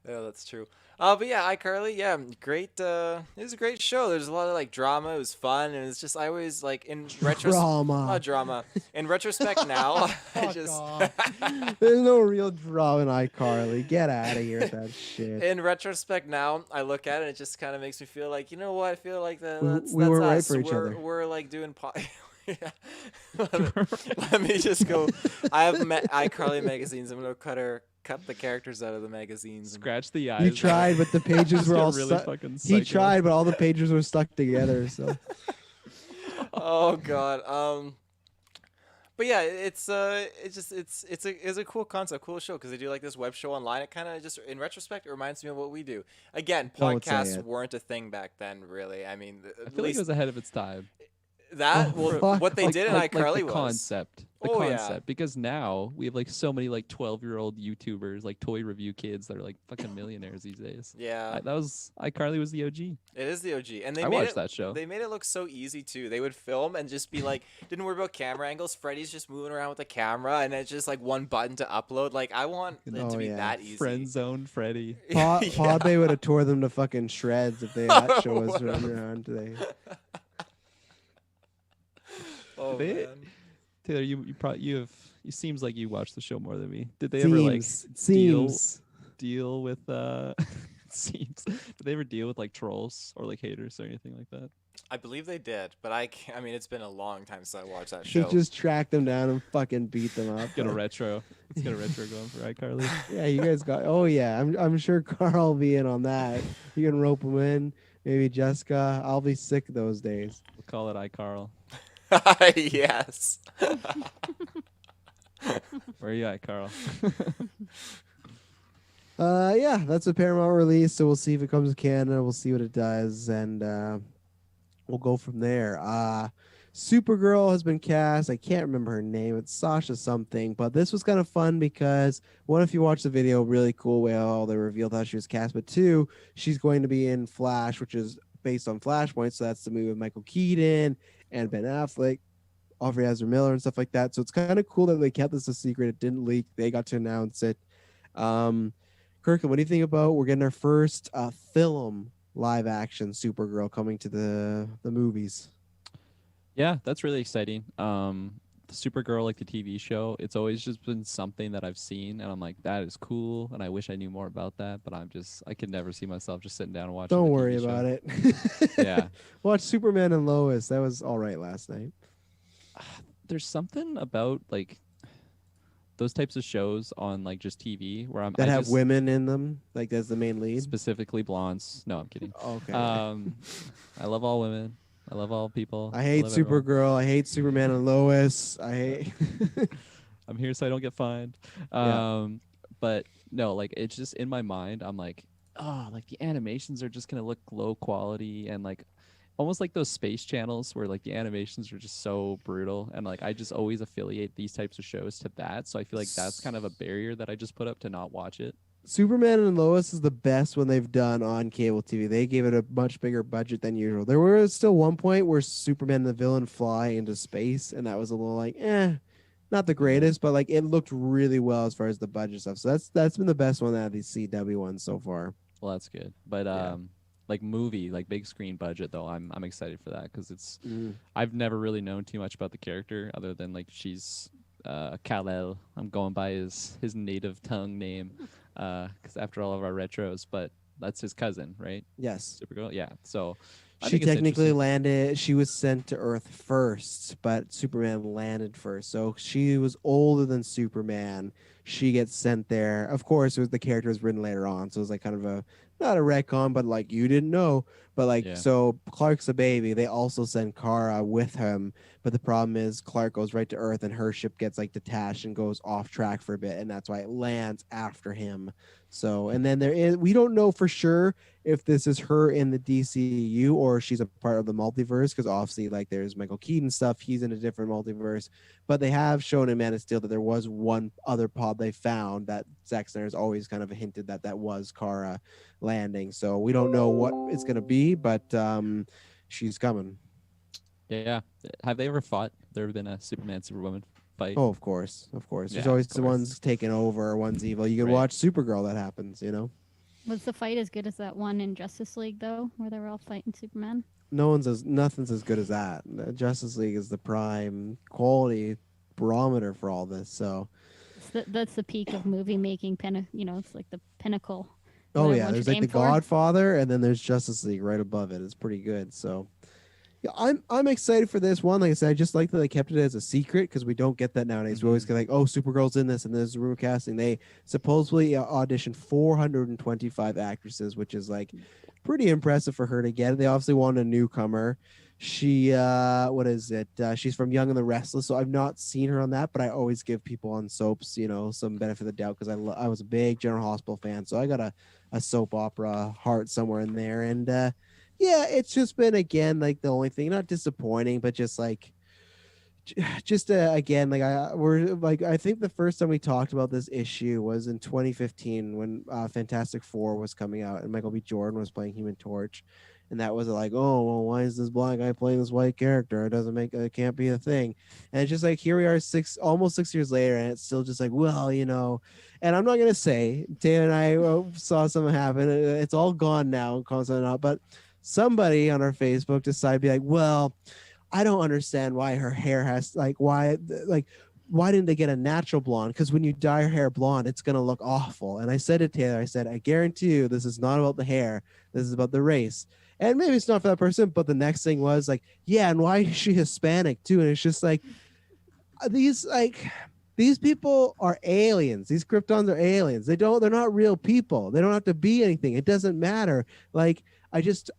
that's true. But yeah, iCarly, yeah, great. It was a great show. There's a lot of like drama. It was fun, and it's just I always like in retrospect. Drama. Not drama. In retrospect now, I Fuck just off. There's no real drama in iCarly. Get out of here with that shit. in retrospect now, I look at it and it just kind of makes me feel like, you know what? I feel like that's We were right us. for each we're, other. We're like doing. Yeah. Let me just go. I have iCarly magazines. I'm gonna cut the characters out of the magazines. scratch the eyes. You tried, but the pages were all really stuck. fucking He psycho. tried, but all the pages were stuck together. So Oh god. But yeah, it's a cool concept, cool show because they do like this web show online. It kind of just, in retrospect, it reminds me of what we do. Again, Don't say podcasts it. weren't a thing back then, really. I mean, I at feel like least it was ahead of its time. that. Oh, Well, fuck. what they did in iCarly the was concept. The Oh, yeah. concept. Because now we have like so many like 12-year-old YouTubers, like toy review kids that are like fucking millionaires these days. Yeah, iCarly was the OG. it is the OG, and they I made watched it. that show. They made it look so easy too. They would film and just be like, didn't worry about camera angles. Freddy's just moving around with the camera, and it's just like one button to upload. Like I want it Oh, to be yeah. that easy. Friend zone Freddy. Pod Yeah. Bay would have tore them to fucking shreds if that show was What running around today. Oh They- man. Taylor, you seems like you watch the show more than me. Did they ever like Seems. deal with seems? Did they ever deal with like trolls or like haters or anything like that? I believe they did, but I mean, it's been a long time since I watched that He show. just tracked them down and fucking beat them up. Get a retro. Let's get a retro going for iCarly. Yeah, you guys got. Oh yeah, I'm sure Carl will be in on that. You can rope him in. Maybe Jessica. I'll be sick those days. We'll call it iCarl. Yes. Where are you at, Carl? Yeah, that's a Paramount release, so we'll see if it comes to Canada. We'll see what it does, and we'll go from there. Supergirl has been cast. I can't remember her name. It's Sasha something, but this was kind of fun because one, if you watch the video, really cool way how they revealed how she was cast, but two, she's going to be in Flash, which is based on Flashpoint, so that's the movie with Michael Keaton and Ben Affleck, Aubrey Hazard Miller, and stuff like that. So it's kind of cool that they kept this a secret. It didn't leak. They got to announce it. Kirklin, what do you think about we're getting our first film live action Supergirl coming to the movies? Yeah, that's really exciting. Supergirl, like the TV show, it's always just been something that I've seen, and I'm like, that is cool, and I wish I knew more about that. But I could never see myself just sitting down and watching. Don't the worry TV about show. it. Yeah. Watch Superman and Lois. That was all right last night. There's something about like those types of shows on like just TV where That I have just, women in them, like that's the main lead. specifically blondes. No, I'm kidding. Okay. I love all women. I love all people. I hate love everyone. Supergirl. I hate Superman and Lois. I hate. I'm here so I don't get fined. Yeah. But no, like it's just in my mind. I'm like, oh, like the animations are just gonna look low quality and like almost like those space channels where like the animations are just so brutal. And like I just always affiliate these types of shows to that. So I feel like that's kind of a barrier that I just put up to not watch it. Superman and Lois is the best one they've done on cable TV. They gave it a much bigger budget than usual. There was still one point where Superman and the villain fly into space, and that was a little like, not the greatest, but like it looked really well as far as the budget stuff. So that's been the best one out of these CW ones so far. Well, that's good. But like movie, like big screen budget though, I'm excited for that because it's I've never really known too much about the character other than like she's Kal-El. I'm going by his native tongue name because after all of our retros, but that's his cousin, right? Yes. Supergirl, yeah. So I She think it's technically interesting. landed. She was sent to Earth first, but Superman landed first. So she was older than Superman. She gets sent there. Of course, it was the character was written later on, so it was like kind of a not a retcon, but like you didn't know. But like Yeah. so, Clark's a baby. They also send Kara with him, but the problem is Clark goes right to Earth, and her ship gets like detached and goes off track for a bit, and that's why it lands after him. So, and then we don't know for sure if this is her in the DCU or she's a part of the multiverse, because obviously like there's Michael Keaton stuff, he's in a different multiverse, but they have shown in Man of Steel that there was one other pod they found that Zack Snyder's always kind of hinted that was Kara landing. So we don't know what it's going to be, but she's coming. Yeah. Have they ever fought? There have been a Superman Superwoman fight. Oh, of course. There's Yeah, always of the course. one's taken over, one's evil. You can Right. watch Supergirl, that happens, you know? Was the fight as good as that one in Justice League though, where they were all fighting Superman? Nothing's as good as that. Justice League is the prime quality barometer for all this. So, That's the peak of movie making. It's like the pinnacle. oh what yeah, everyone there's should like aim The for. Godfather, and then there's Justice League right above it. It's pretty good. So, yeah, I'm excited for this one. Like I said, I just like that they kept it as a secret because we don't get that nowadays. We always get like, oh, Supergirl's in this, and there's rumor casting. They supposedly auditioned 425 actresses, which is like pretty impressive for her to get. They obviously want a newcomer. She what is it? She's from Young and the Restless, so I've not seen her on that, but I always give people on soaps, some benefit of the doubt because I was a big General Hospital fan, so I got a soap opera heart somewhere in there, and yeah, it's just been again like the only thing, not disappointing, but just like again, like I think the first time we talked about this issue was in 2015 when Fantastic Four was coming out and Michael B. Jordan was playing Human Torch, and that was like, oh well, why is this black guy playing this white character? It can't be a thing. And it's just like here we are almost 6 years later, and it's still just like, well, and I'm not gonna say Dan and I saw something happen. It's all gone now, constantly not, but somebody on our Facebook decided to be like, well, I don't understand why her hair has why didn't they get a natural blonde? Because when you dye your hair blonde, it's gonna look awful. And I said to Taylor, I said, I guarantee you, this is not about the hair. This is about the race. And maybe it's not for that person, but the next thing was like, yeah, and why is she Hispanic too? And it's just like these people are aliens. These Kryptons are aliens. They're not real people. They don't have to be anything. It doesn't matter. Like I just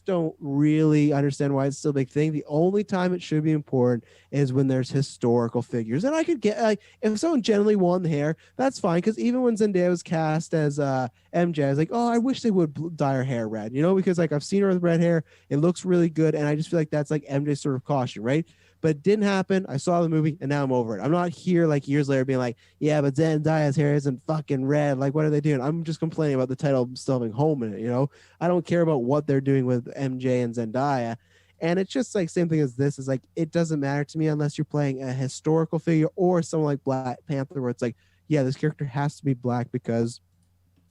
don't really understand why it's still a big thing. The only time it should be important is when there's historical figures. And I could get if someone generally won the hair, that's fine. Because even when Zendaya was cast as MJ, I was like, oh, I wish they would dye her hair red, because like I've seen her with red hair. It looks really good. And I just feel like that's like MJ's sort of caution, right? But it didn't happen. I saw the movie and now I'm over it. I'm not here like years later being like, yeah, but Zendaya's hair isn't fucking red. Like, what are they doing? I'm just complaining about the title still having home in it, I don't care about what they're doing with MJ and Zendaya. And it's just like same thing as this is like, it doesn't matter to me unless you're playing a historical figure or someone like Black Panther where it's like, yeah, this character has to be black because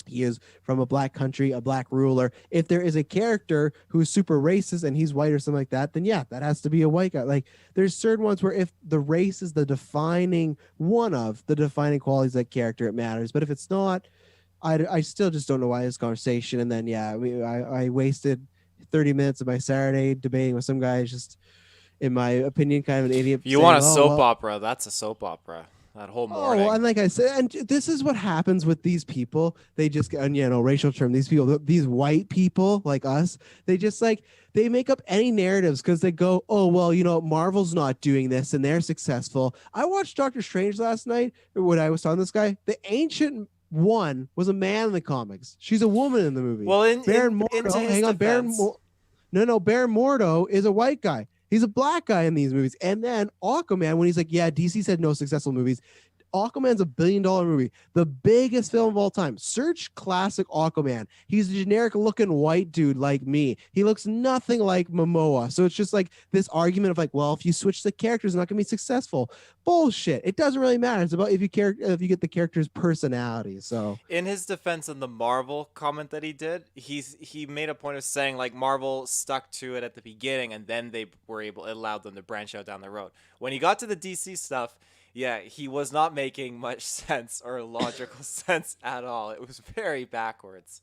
he is from a black country, a black ruler. If there is a character who's super racist and he's white or something like that, then yeah, that has to be a white guy. Like there's certain ones where if the race is the defining one of the defining qualities of that character, it matters. But if it's not, I still just don't know why this conversation. And then yeah, I wasted 30 minutes of my Saturday debating with some guy who's just, in my opinion, kind of an idiot. If you want a soap opera, that's a soap opera. That whole morning. Oh, and like I said, and this is what happens with these people. They just get, and, racial term. These people, these white people like us, they just like they make up any narratives because they go, oh well, Marvel's not doing this and they're successful. I watched Doctor Strange last night when I was telling this guy the ancient one was a man in the comics. She's a woman in the movie. Well, Baron Mordo, hang on, Baron Mordo is a white guy. He's a black guy in these movies. And then Aquaman, when he's like, yeah, DC said no successful movies. Aquaman's $1 billion movie, the biggest film of all time. Search classic Aquaman. He's a generic looking white dude like me. He looks nothing like Momoa. So it's just like this argument of like, well, if you switch the characters, it's not gonna be successful. Bullshit. It doesn't really matter. It's about if you get the character's personality. So in his defense in the Marvel comment that he did, he made a point of saying like Marvel stuck to it at the beginning and then it allowed them to branch out down the road. When he got to the DC stuff, yeah, he was not making much sense or logical sense at all. It was very backwards.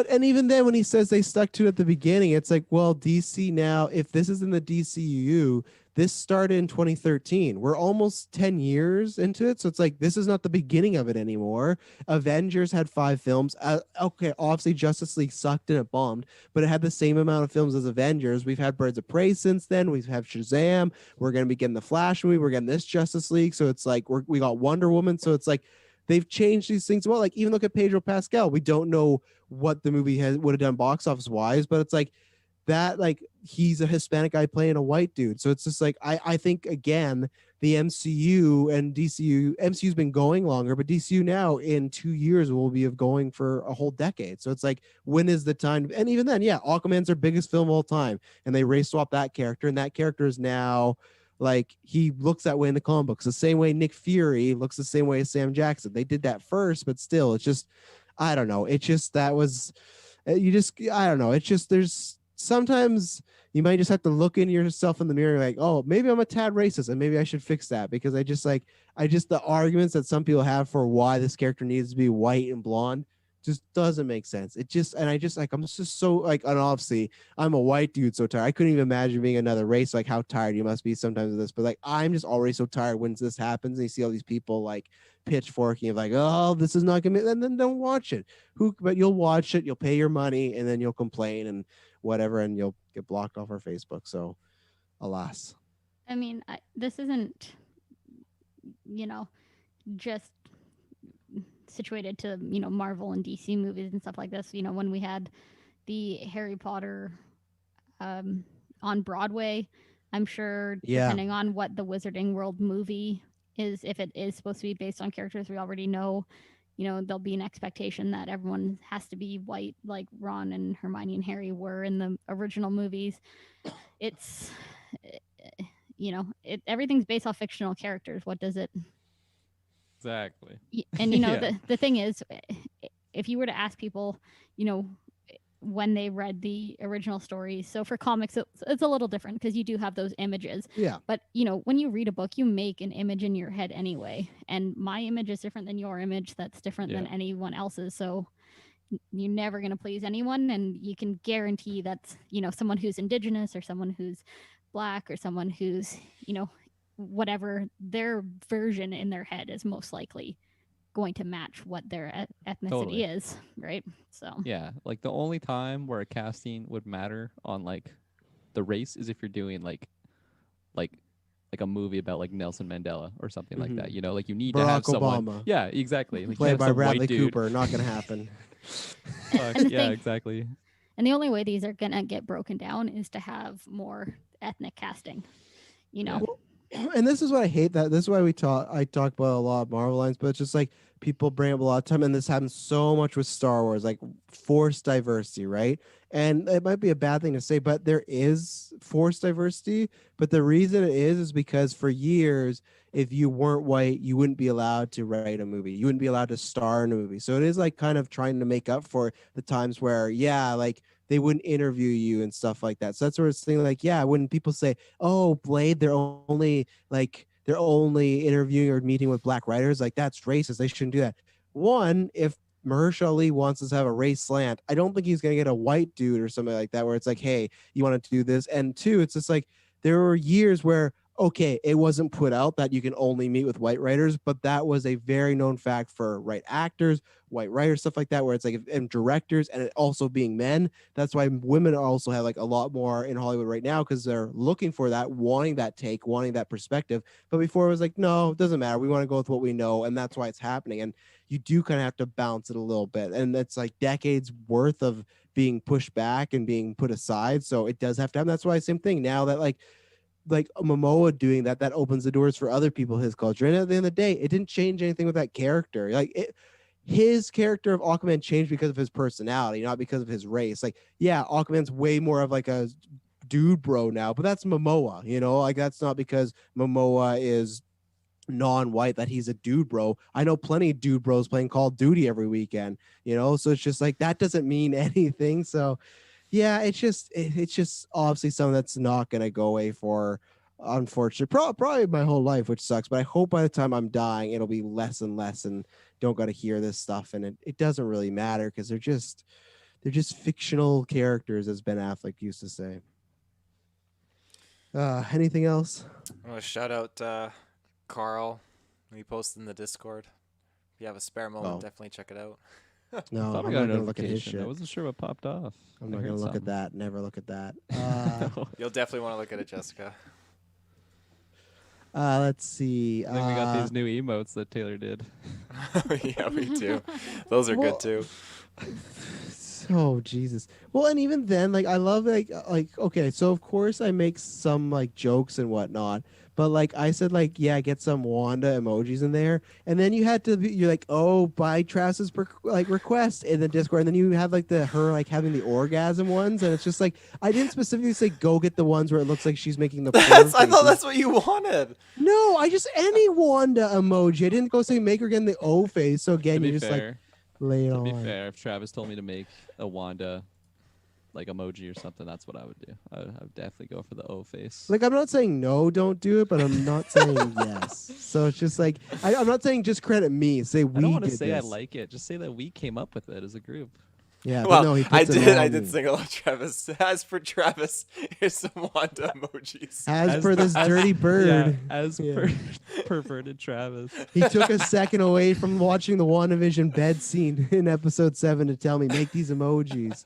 And even then, when he says they stuck to it at the beginning, it's like, well, DC now, if this is in the DCU, this started in 2013. We're almost 10 years into it. So it's like, this is not the beginning of it anymore. Avengers had 5 films. Okay, obviously Justice League sucked and it bombed, but it had the same amount of films as Avengers. We've had Birds of Prey since then. We've had Shazam. We're going to be getting the Flash movie. We're getting this Justice League. So it's like, we got Wonder Woman. So it's like, they've changed these things. Well, like even look at Pedro Pascal. We don't know what the movie would have done box office wise, but it's like that, like he's a Hispanic guy playing a white dude. So it's just like, I think again, the MCU and MCU's been going longer, but DCU now in 2 years will be going for a whole decade. So it's like, when is the time? And even then, yeah, Aquaman's their biggest film of all time. And they race swap that character. And that character is now like, he looks that way in the comic books, the same way Nick Fury looks the same way as Sam Jackson. They did that first, but still, it's just, I don't know. It's just, I don't know. It's just, there's sometimes you might just have to look in yourself in the mirror like, oh, maybe I'm a tad racist and maybe I should fix that, because the arguments that some people have for why this character needs to be white and blonde just doesn't make sense. I'm just so like, and obviously I'm a white dude, so tired. I couldn't even imagine being another race, like how tired you must be sometimes of this, but like, I'm just already so tired when this happens and you see all these people like pitchforking of like, oh, this is not gonna be, and then don't watch it. But you'll watch it, you'll pay your money, and then you'll complain and whatever, and you'll get blocked off our Facebook. So alas. I mean, this isn't, just situated to, Marvel and DC movies and stuff like this. When we had the Harry Potter on Broadway, I'm sure depending on what the Wizarding World movie is, if it is supposed to be based on characters we already know, there'll be an expectation that everyone has to be white like Ron and Hermione and Harry were in the original movies. It's, everything's based off fictional characters. What does it... Exactly. And the thing is, if you were to ask people, when they read the original stories, so for comics it's a little different because you do have those images. Yeah. But when you read a book, you make an image in your head anyway, and my image is different than your image. That's different than anyone else's. So you're never going to please anyone, and you can guarantee that's someone who's indigenous or someone who's black or someone who's whatever their version in their head is most likely going to match what their ethnicity is, right? So yeah, like the only time where a casting would matter on like the race is if you're doing like a movie about like Nelson Mandela or something like that. Like you need Barack to have someone. Obama. Yeah, exactly. Like, played by Bradley white dude. Cooper. Not gonna happen. Yeah, exactly. And the only way these are gonna get broken down is to have more ethnic casting. And this is what I hate. This is why I talk about a lot of Marvel lines, but it's just like people bring up a lot of time, and this happens so much with Star Wars, like forced diversity, right? And it might be a bad thing to say, but there is forced diversity. But the reason it is because for years, if you weren't white, you wouldn't be allowed to write a movie. You wouldn't be allowed to star in a movie. So it is like kind of trying to make up for the times where, yeah, like they wouldn't interview you and stuff like that. So that's where it's saying, like, yeah, when people say, "Oh, Blade, they're only interviewing or meeting with black writers," like that's racist. They shouldn't do that. One, if Mahershala Ali wants us to have a race slant, I don't think he's gonna get a white dude or something like that where it's like, "Hey, you want to do this?" And two, it's just like there were years where okay, it wasn't put out that you can only meet with white writers, but that was a very known fact for white actors, white writers, stuff like that, where it's like, and directors, and it also being men. That's why women also have like a lot more in Hollywood right now because they're looking for that, wanting that take, wanting that perspective. But before it was like, no, it doesn't matter. We want to go with what we know, and that's why it's happening. And you do kind of have to bounce it a little bit, and it's like decades worth of being pushed back and being put aside. So it does have to happen. That's why same thing now that like Momoa doing that, that opens the doors for other people, his culture. And at the end of the day, it didn't change anything with that character. Like his character of Aquaman changed because of his personality, not because of his race. Like, yeah, Aquaman's way more of like a dude bro now, but that's Momoa, you know, like that's not because Momoa is non-white that he's a dude bro. I know plenty of dude bros playing Call of Duty every weekend, you know, so it's just like that doesn't mean anything. So yeah, it's just obviously something that's not gonna go away for unfortunately probably my whole life, which sucks. But I hope by the time I'm dying, it'll be less and less, and don't got to hear this stuff, and it doesn't really matter because they're just fictional characters, as Ben Affleck used to say. Anything else? I want to shout out Carl. He posted in the Discord. If you have a spare moment, definitely check it out. No, thought I I'm got not a gonna look at his notification. shit. I wasn't sure what popped off. I'm I not heard gonna look something. at that. Never look at that. You'll definitely want to look at it, Jessica. Let's see. I think we got these new emotes that Taylor did. Yeah, we do. Those are good too. Oh Jesus. Well, and even then, like I love like okay, so of course I make some like jokes and whatnot, but like I said, like yeah, get some Wanda emojis in there, and then you had to you're like, oh, by Travis's like request in the Discord, and then you have like her like having the orgasm ones, and it's just like I didn't specifically say go get the ones where it looks like she's making the. I thought that's what you wanted. No, I just any Wanda emoji. I didn't go say make her get the O face. So again, you just like. Lay it to be on. fair, if Travis told me to make a Wanda like emoji or something, that's what I would do. I would definitely go for the O face. Like I'm not saying no, don't do it, but I'm not saying yes. So it's just like I'm not saying just credit me. Say we. I don't want to did say this. I like it. Just say that we came up with it as a group. Yeah, Well, no, he I puts it did on me. single out Travis. As for Travis, here's some Wanda emojis. As per this dirty bird. Per perverted Travis. He took a second away from watching the WandaVision bed scene in episode 7 to tell me make these emojis.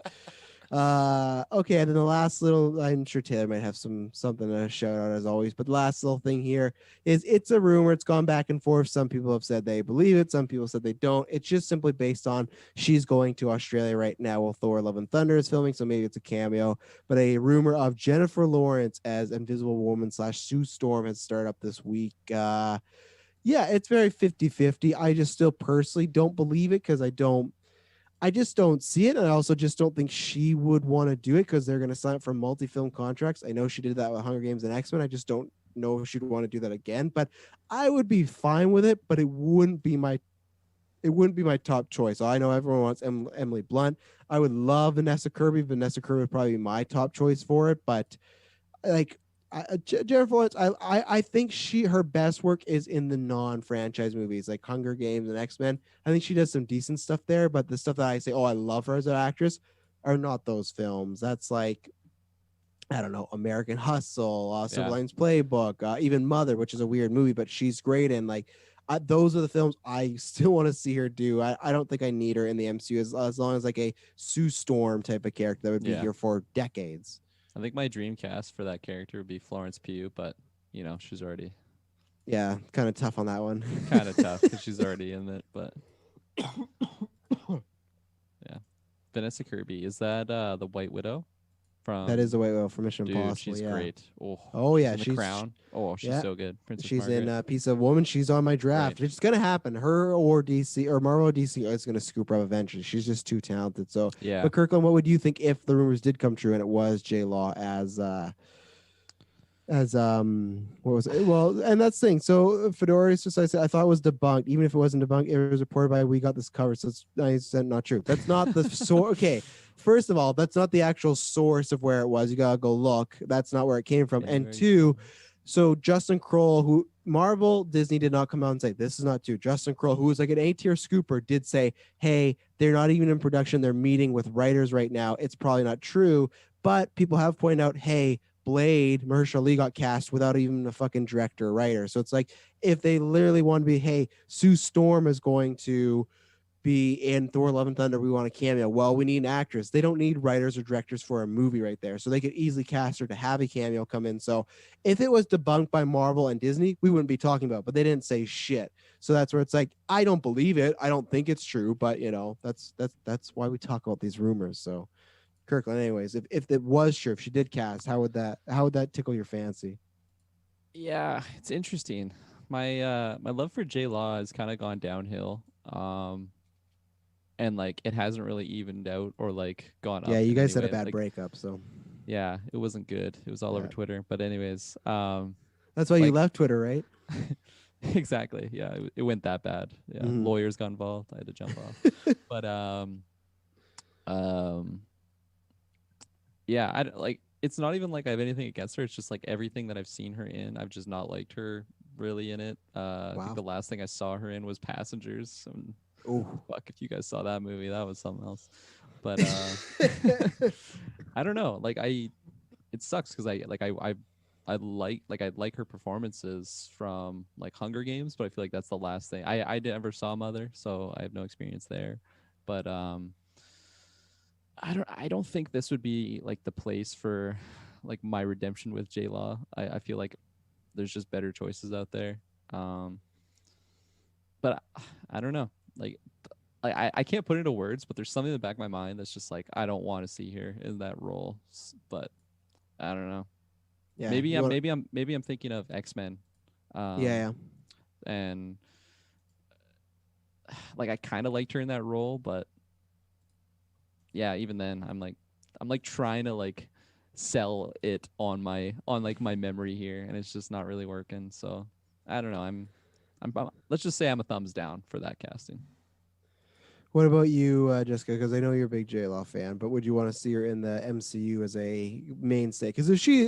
Okay, and then the last little, I'm sure Taylor might have something to shout out as always, but the last little thing here is it's a rumor. It's gone back and forth. Some people have said they believe it. Some people said they don't. It's just simply based on she's going to Australia right now while Thor Love and Thunder is filming, so maybe it's a cameo. But a rumor of Jennifer Lawrence as Invisible Woman / Sue Storm has started up this week. Yeah, it's very 50-50. I just still personally don't believe it because I just don't see it. And I also just don't think she would want to do it because they're going to sign up for multi-film contracts. I know she did that with Hunger Games and X-Men. I just don't know if she'd want to do that again, but I would be fine with it, but it wouldn't be my top choice. I know everyone wants Emily Blunt. I would love Vanessa Kirby. Vanessa Kirby would probably be my top choice for it, but like Jennifer Lawrence, I think her best work is in the non-franchise movies like Hunger Games and X-Men. I think she does some decent stuff there, but the stuff that I say, oh, I love her as an actress, are not those films. That's like, I don't know, American Hustle, Silver Linings Playbook, even Mother, which is a weird movie, but she's great in. Like, those are the films I still want to see her do. I don't think I need her in the MCU as long as like a Sue Storm type of character that would be here for decades. I think my dream cast for that character would be Florence Pugh, but you know she's already. Yeah, kind of tough on that one. Kind of tough because she's already in it, but. Yeah, Vanessa Kirby, is that the White Widow? from That is the way for Mission dude. Impossible. She's Yeah. great. Oh, Oh she's yeah, in The she's Crown. Oh, she's yeah. so good. Princess She's Margaret. in Piece of Woman. She's on my draft. Right. It's gonna happen. Her or DC or Marvel or DC is gonna scoop her up eventually. She's just too talented. So, Yeah. but Kirkland, what would you think if the rumors did come true and it was J Law as what was it? Well, and that's the thing. So Fedora's just I thought it was debunked. Even if it wasn't debunked, it was reported by We Got This Covered. So it's 90% not true. That's not the source. Okay, first of all, that's not the actual source of where it was. You gotta go look. That's not where it came from. And two, so Justin Kroll, who Marvel Disney did not come out and say this is not true. Justin Kroll, who was like an A-tier scooper, did say, "Hey, they're not even in production. They're meeting with writers right now. It's probably not true." But people have pointed out, hey, Blade, Mahershala Ali got cast without even a fucking director or writer. So it's like if they literally want to be, hey, Sue Storm is going to be in Thor: Love and Thunder, we want a cameo. Well, we need an actress. They don't need writers or directors for a movie right there. So they could easily cast her to have a cameo come in. So if it was debunked by Marvel and Disney, we wouldn't be talking about it, but they didn't say shit. So that's where it's like, I don't believe it. I don't think it's true, but you know, that's why we talk about these rumors. So Kirkland, anyways, if it was true, if she did cast, how would that tickle your fancy? Yeah, it's interesting. My love for J Law has kind of gone downhill. And like it hasn't really evened out or like gone up. Yeah, you guys any had a way. bad Like, breakup, so yeah, it wasn't good. It was all over Yeah. Twitter. But anyways, that's why you like- left Twitter, right? exactly. Yeah, it went that bad. Yeah, Mhm. lawyers got involved. I had to jump off. But yeah, I like. It's not even like I have anything against her. It's just like everything that I've seen her in, I've just not liked her really in it. I Wow. think the last thing I saw her in was Passengers. And Oh, fuck, if you guys saw that movie, that was something else. But I don't know. Like it sucks because I like her performances from like Hunger Games, but I feel like that's the last thing. I never saw Mother, so I have no experience there. But I don't think this would be like the place for like my redemption with J Law. I feel like there's just better choices out there. But I don't know. Like I can't put it into words, but there's something in the back of my mind that's just like I don't want to see her in that role. But I don't know. yeah. Maybe I'm thinking of X-Men. Yeah. And like I kind of liked her in that role, but yeah, even then I'm like trying to like sell it on like my memory here, and it's just not really working. So I don't know. I'm let's just say I'm a thumbs down for that casting. What about you, Jessica? Because I know you're a big J Law fan, but would you want to see her in the MCU as a mainstay? Because if she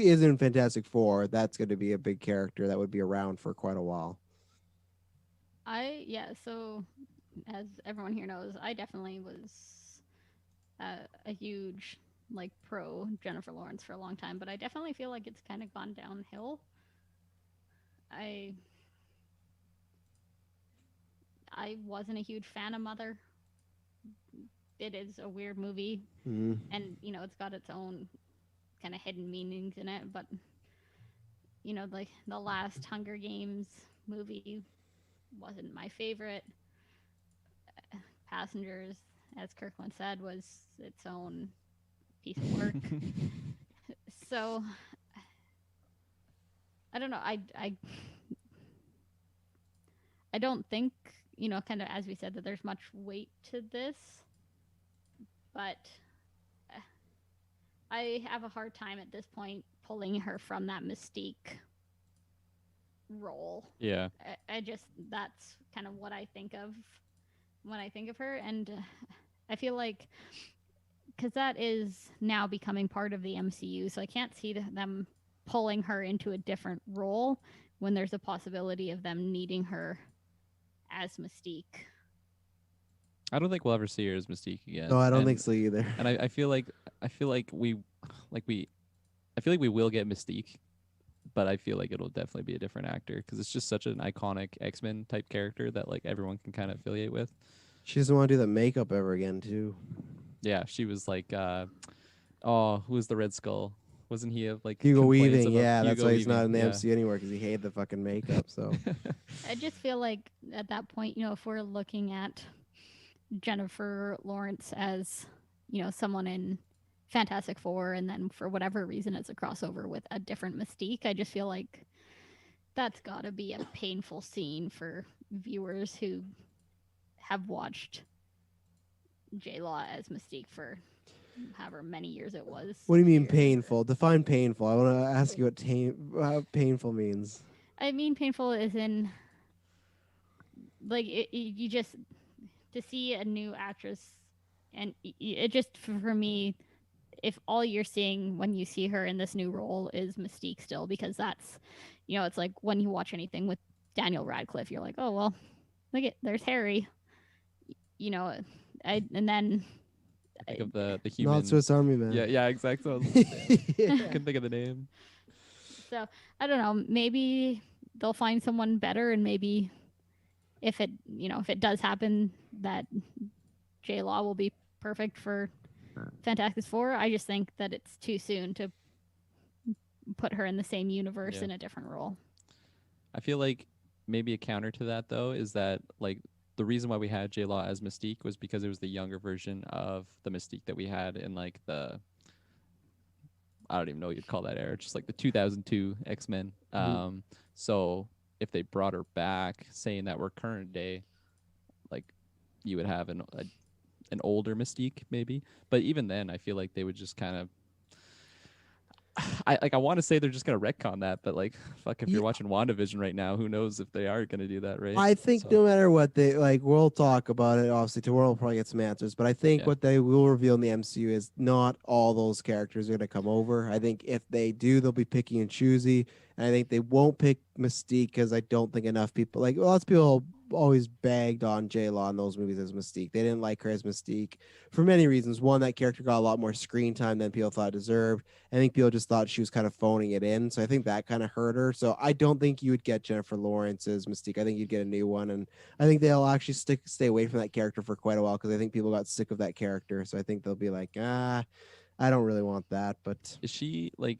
is in Fantastic Four, that's going to be a big character that would be around for quite a while. So as everyone here knows, I definitely was a huge like pro Jennifer Lawrence for a long time, but I definitely feel like it's kind of gone downhill. I wasn't a huge fan of Mother. It is a weird movie, Mhm. and it's got its own kind of hidden meanings in it. But like the last Hunger Games movie wasn't my favorite. Passengers, as Kirkland said, was its own piece of work. So I don't know. I don't think, kind of as we said, that there's much weight to this, but I have a hard time at this point pulling her from that Mystique role. Yeah. I just, that's kind of what I think of when I think of her. And I feel like, because that is now becoming part of the MCU, so I can't see them pulling her into a different role when there's a possibility of them needing her as Mystique. I don't think we'll ever see her as Mystique again. No, I don't think so either. And I feel like we will get Mystique, but I feel like it'll definitely be a different actor because it's just such an iconic X-Men type character that like everyone can kind of affiliate with. She doesn't want to do the makeup ever again, too. Yeah, she was like, who was the Red Skull? Wasn't he like Hugo complaints Weaving, about yeah, that's Hugo why he's not in Weaving? the MCU anymore because he hated the fucking makeup. So I just feel like at that point, if we're looking at Jennifer Lawrence as, someone in Fantastic Four, and then for whatever reason it's a crossover with a different Mystique. I just feel like that's got to be a painful scene for viewers who have watched J Law as Mystique for however many years it was. What do you mean here. painful? Define painful. I want to ask you what painful means. I mean, painful is in like you just to see a new actress, and it just for me, if all you're seeing when you see her in this new role is Mystique still, because that's, it's like when you watch anything with Daniel Radcliffe, you're like, oh well, there's Harry, and then Think of the human. Not Swiss Army Man. Yeah, exactly. Yeah. Couldn't think of the name. So I don't know. Maybe they'll find someone better, and maybe if it does happen, that J Law will be perfect for Fantastic Four. I just think that it's too soon to put her in the same universe in a different role. I feel like maybe a counter to that though is that like the reason why we had J Law as Mystique was because it was the younger version of the Mystique that we had in like the, I don't even know what you'd call that era, just like the 2002 X-Men. So if they brought her back, saying that we're current day, like you would have an older Mystique maybe. But even then, I feel like they would just kind of, I want to say they're just gonna retcon that, but like, fuck, if you're watching WandaVision right now, who knows if they are gonna do that, right? I think no matter what they like, we'll talk about it. Obviously, tomorrow we'll probably get some answers. But I think what they will reveal in the MCU is not all those characters are gonna come over. I think if they do, they'll be picky and choosy. And I think they won't pick Mystique because I don't think enough people lots of people always bagged on J Law in those movies as Mystique. They didn't like her as Mystique for many reasons. One, that character got a lot more screen time than people thought it deserved. I think people just thought she was kind of phoning it in. So I think that kind of hurt her. So I don't think you would get Jennifer Lawrence as Mystique. I think you'd get a new one. And I think they'll actually stay away from that character for quite a while because I think people got sick of that character. So I think they'll be like, I don't really want that. But is she like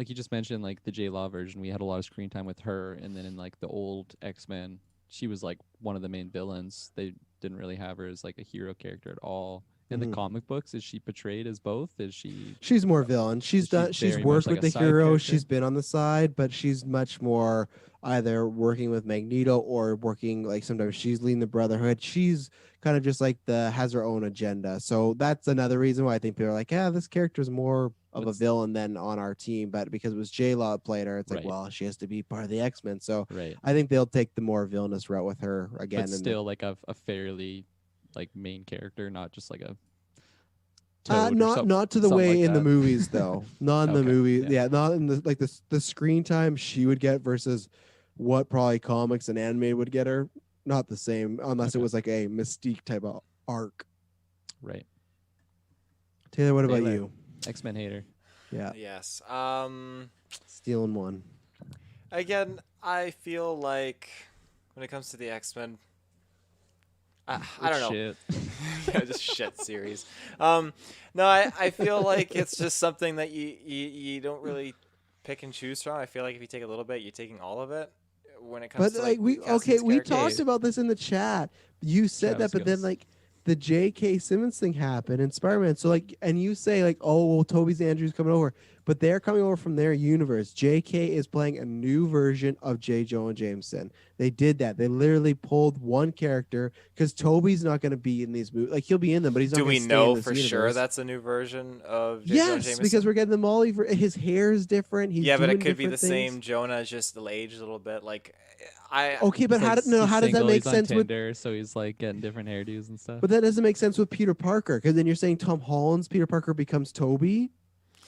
you just mentioned, like the J Law version, we had a lot of screen time with her. And then in like the old X-Men, she was like one of the main villains. They didn't really have her as like a hero character at all. In the comic books, is she portrayed as both? She's more villain. She's worked with the hero. Character? She's been on the side, but she's much more either working with Magneto or working like sometimes she's leading the Brotherhood. She's kind of just like has her own agenda. So that's another reason why I think people are like, this character is more of a villain than on our team. But because it was J Law that played her, it's like, well, she has to be part of the X-Men. So I think they'll take the more villainous route with her again. But still like a fairly like main character, not just like a not to the way like in the movies though. Not in the movie. Yeah, not in the screen time she would get versus what probably comics and anime would get her. Not the same unless it was like a Mystique type of arc. Right. Taylor, what about you? X-Men hater. Yeah. Yes. Stealing one. Again, I feel like when it comes to the X-Men, I don't know. Shit. Yeah, just shit series. No, I feel like it's just something that you don't really pick and choose from. I feel like if you take a little bit, you're taking all of it. When it comes to we talked about this in the chat. You said that, but then like the J.K. Simmons thing happened in Spider-Man. So like, and you say like, oh well, Toby's Andrew's coming over. But they're coming over from their universe. J.K. is playing a new version of J. Jonah Jameson. They did that. They literally pulled one character because Toby's not going to be in these movies. Like, he'll be in them, but he's not going to stay in this universe. Do we know for sure that's a new version of J. Jonah Jameson? Yes, because we're getting them all. His hair is different. He's but it could be the same Jonah, just aged a little bit. Like, okay, but how does that make sense with Tinder, so he's like getting different hairdos and stuff? But that doesn't make sense with Peter Parker because then you're saying Tom Holland's Peter Parker becomes Toby.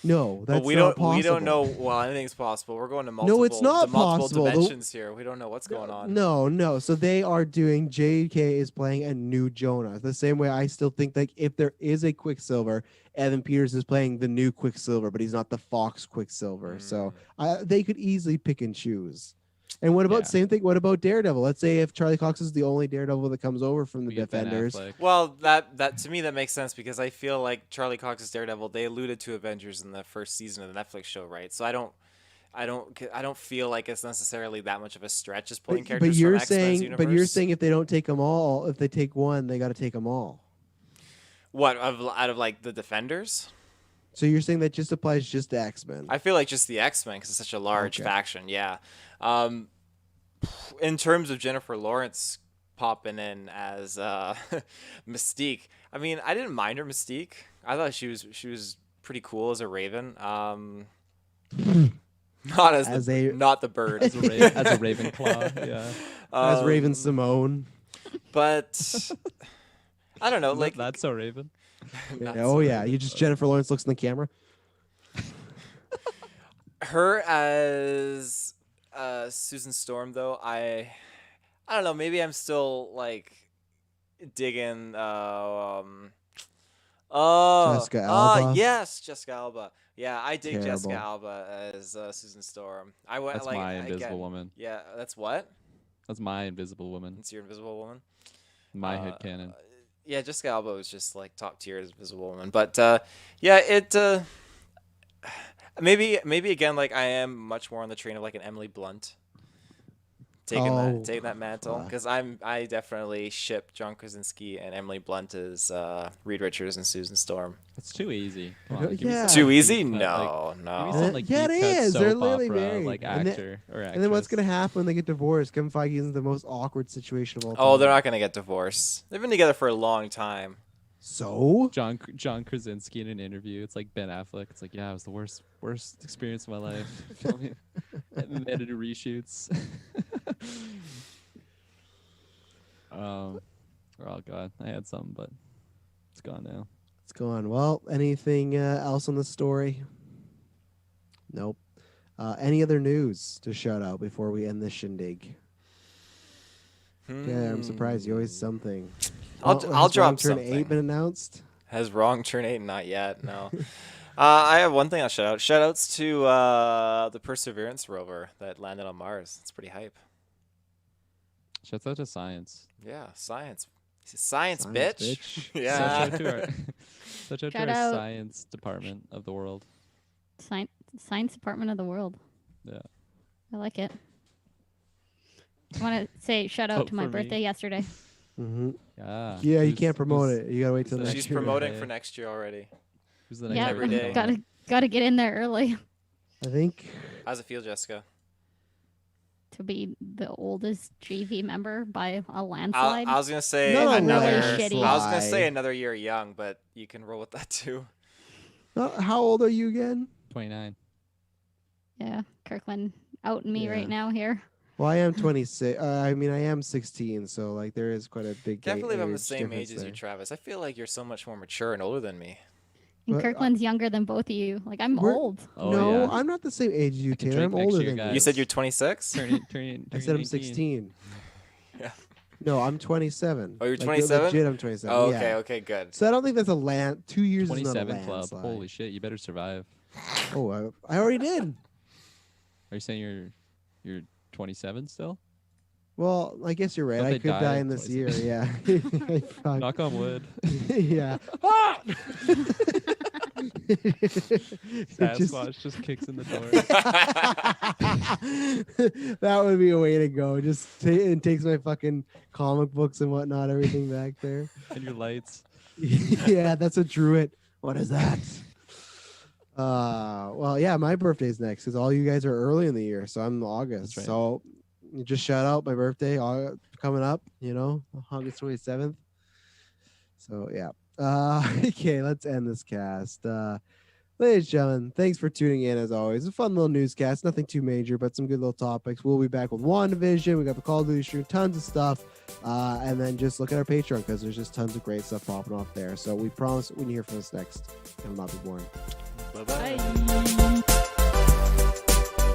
No, that's not possible. We don't know. Well, anything's possible. We're going to multiple. No, it's not multiple dimensions here. We don't know what's going on. No. So they are doing. J.K. is playing a new Jonah. The same way I still think like if there is a Quicksilver, Evan Peters is playing the new Quicksilver, but he's not the Fox Quicksilver. So they could easily pick and choose. And what about same thing? What about Daredevil? Let's say if Charlie Cox is the only Daredevil that comes over from the Defenders. Well, that to me that makes sense because I feel like Charlie Cox's Daredevil. They alluded to Avengers in the first season of the Netflix show, right? So I don't feel like it's necessarily that much of a stretch as pulling characters from X-Men's universe. But you're saying if they don't take them all, if they take one, they got to take them all. What out of like the Defenders? So you're saying that just applies just to X-Men? I feel like just the X-Men because it's such a large faction. Yeah. In terms of Jennifer Lawrence popping in as Mystique, I mean, I didn't mind her Mystique. I thought she was pretty cool as a Raven. Not not the bird. As a Ravenclaw, yeah. As Raven Simone. But I don't know, like that's so Raven. Yeah, you just Jennifer Lawrence looks in the camera. Her as Susan Storm, though, I don't know. Maybe I'm still like digging. Jessica Alba. Yes, Jessica Alba. Yeah, I dig Terrible. Jessica Alba as Susan Storm. That's like, my Invisible Woman. Yeah, that's what? That's my Invisible Woman. It's your Invisible Woman. My headcanon. Yeah, Jessica Alba was just like top tier as Invisible Woman, but yeah, it maybe again, like I am much more on the train of like an Emily Blunt taking that mantle, because I definitely ship John Krasinski and Emily Blunt as Reed Richards and Susan Storm. It's too easy. Too easy? No. It is. They're literally married. Like actor or actress. And then what's gonna happen when they get divorced? Kevin Feige is in the most awkward situation of all time. Oh, they're not gonna get divorced. They've been together for a long time. So John Krasinski in an interview, it's like Ben Affleck. It's like, yeah, it was the worst experience of my life. And they had to do reshoots. Oh god, I had something, but it's gone now. It's gone. Well, anything else on the story? Nope. Any other news to shout out before we end this shindig? Yeah, I'm surprised. You always something. I'll drop Wrong Turn something. 8 been announced? Has Wrong Turn 8 not yet? No. I have one thing I'll shout out. Shout-outs to the Perseverance rover that landed on Mars. It's pretty hype. Shouts out to science. Yeah, science. Science, bitch. Yeah. Shout out to Shout our out. science department of the world. Science Department of the World. Yeah. I like it. I want to say shout out Vote to my for me. birthday yesterday. Mm-hmm. Yeah. Yeah, you can't promote it. You gotta wait till who's- next She's year. promoting Yeah. for next year already. Who's the next Yeah, every day. gotta get in there early I think. How's it feel, Jessica? to be the oldest GV member by a landslide. I was gonna say No, another. shitty. I was gonna Slide. say another year young, but you can roll with that too. How old are you again? 29. Yeah, Kirklin outing me Yeah. right now here. Well, I am 26. I mean, I am 16, so like there is quite a big. Can't believe I'm the age same age difference as you, there. Travis. I feel like you're so much more mature and older than me. And But, Kirkland's younger than both of you. Like I'm We're- old. Oh, No, yeah. I'm not the same age as you, I can Taylor. I'm drink next older year, than guys. you. You said you're 26. Turning I said I'm 19. 16. Yeah. No, I'm 27. Oh, you're Like, 27? Legit, I'm 27. Oh, yeah. okay, good. So I don't think that's a land. 2 years is not a 27 club. landslide. Holy shit, you better survive. Oh, I already did. Are you saying you're 27 still? Well, I guess you're right. Don't I they could die die at in this year. 27? Yeah. Fuck. Knock on wood. Yeah. Ah! Sasquatch just kicks in the door. That would be a way to go. Just it takes my fucking comic books and whatnot, everything back there. And your lights. Yeah, that's a druid. What is that? Well, yeah, my birthday's next because all you guys are early in the year, so I'm in August. That's right. So you just shout out my birthday coming up. August 27th. So yeah. Okay, let's end this cast. Ladies and gentlemen, thanks for tuning in as always. A fun little newscast, nothing too major, but some good little topics. We'll be back with WandaVision. We got the Call of Duty stream, tons of stuff. And then just look at our Patreon because there's just tons of great stuff popping off there. So we promise when you hear from us next, it will not be boring. Bye-bye. Bye.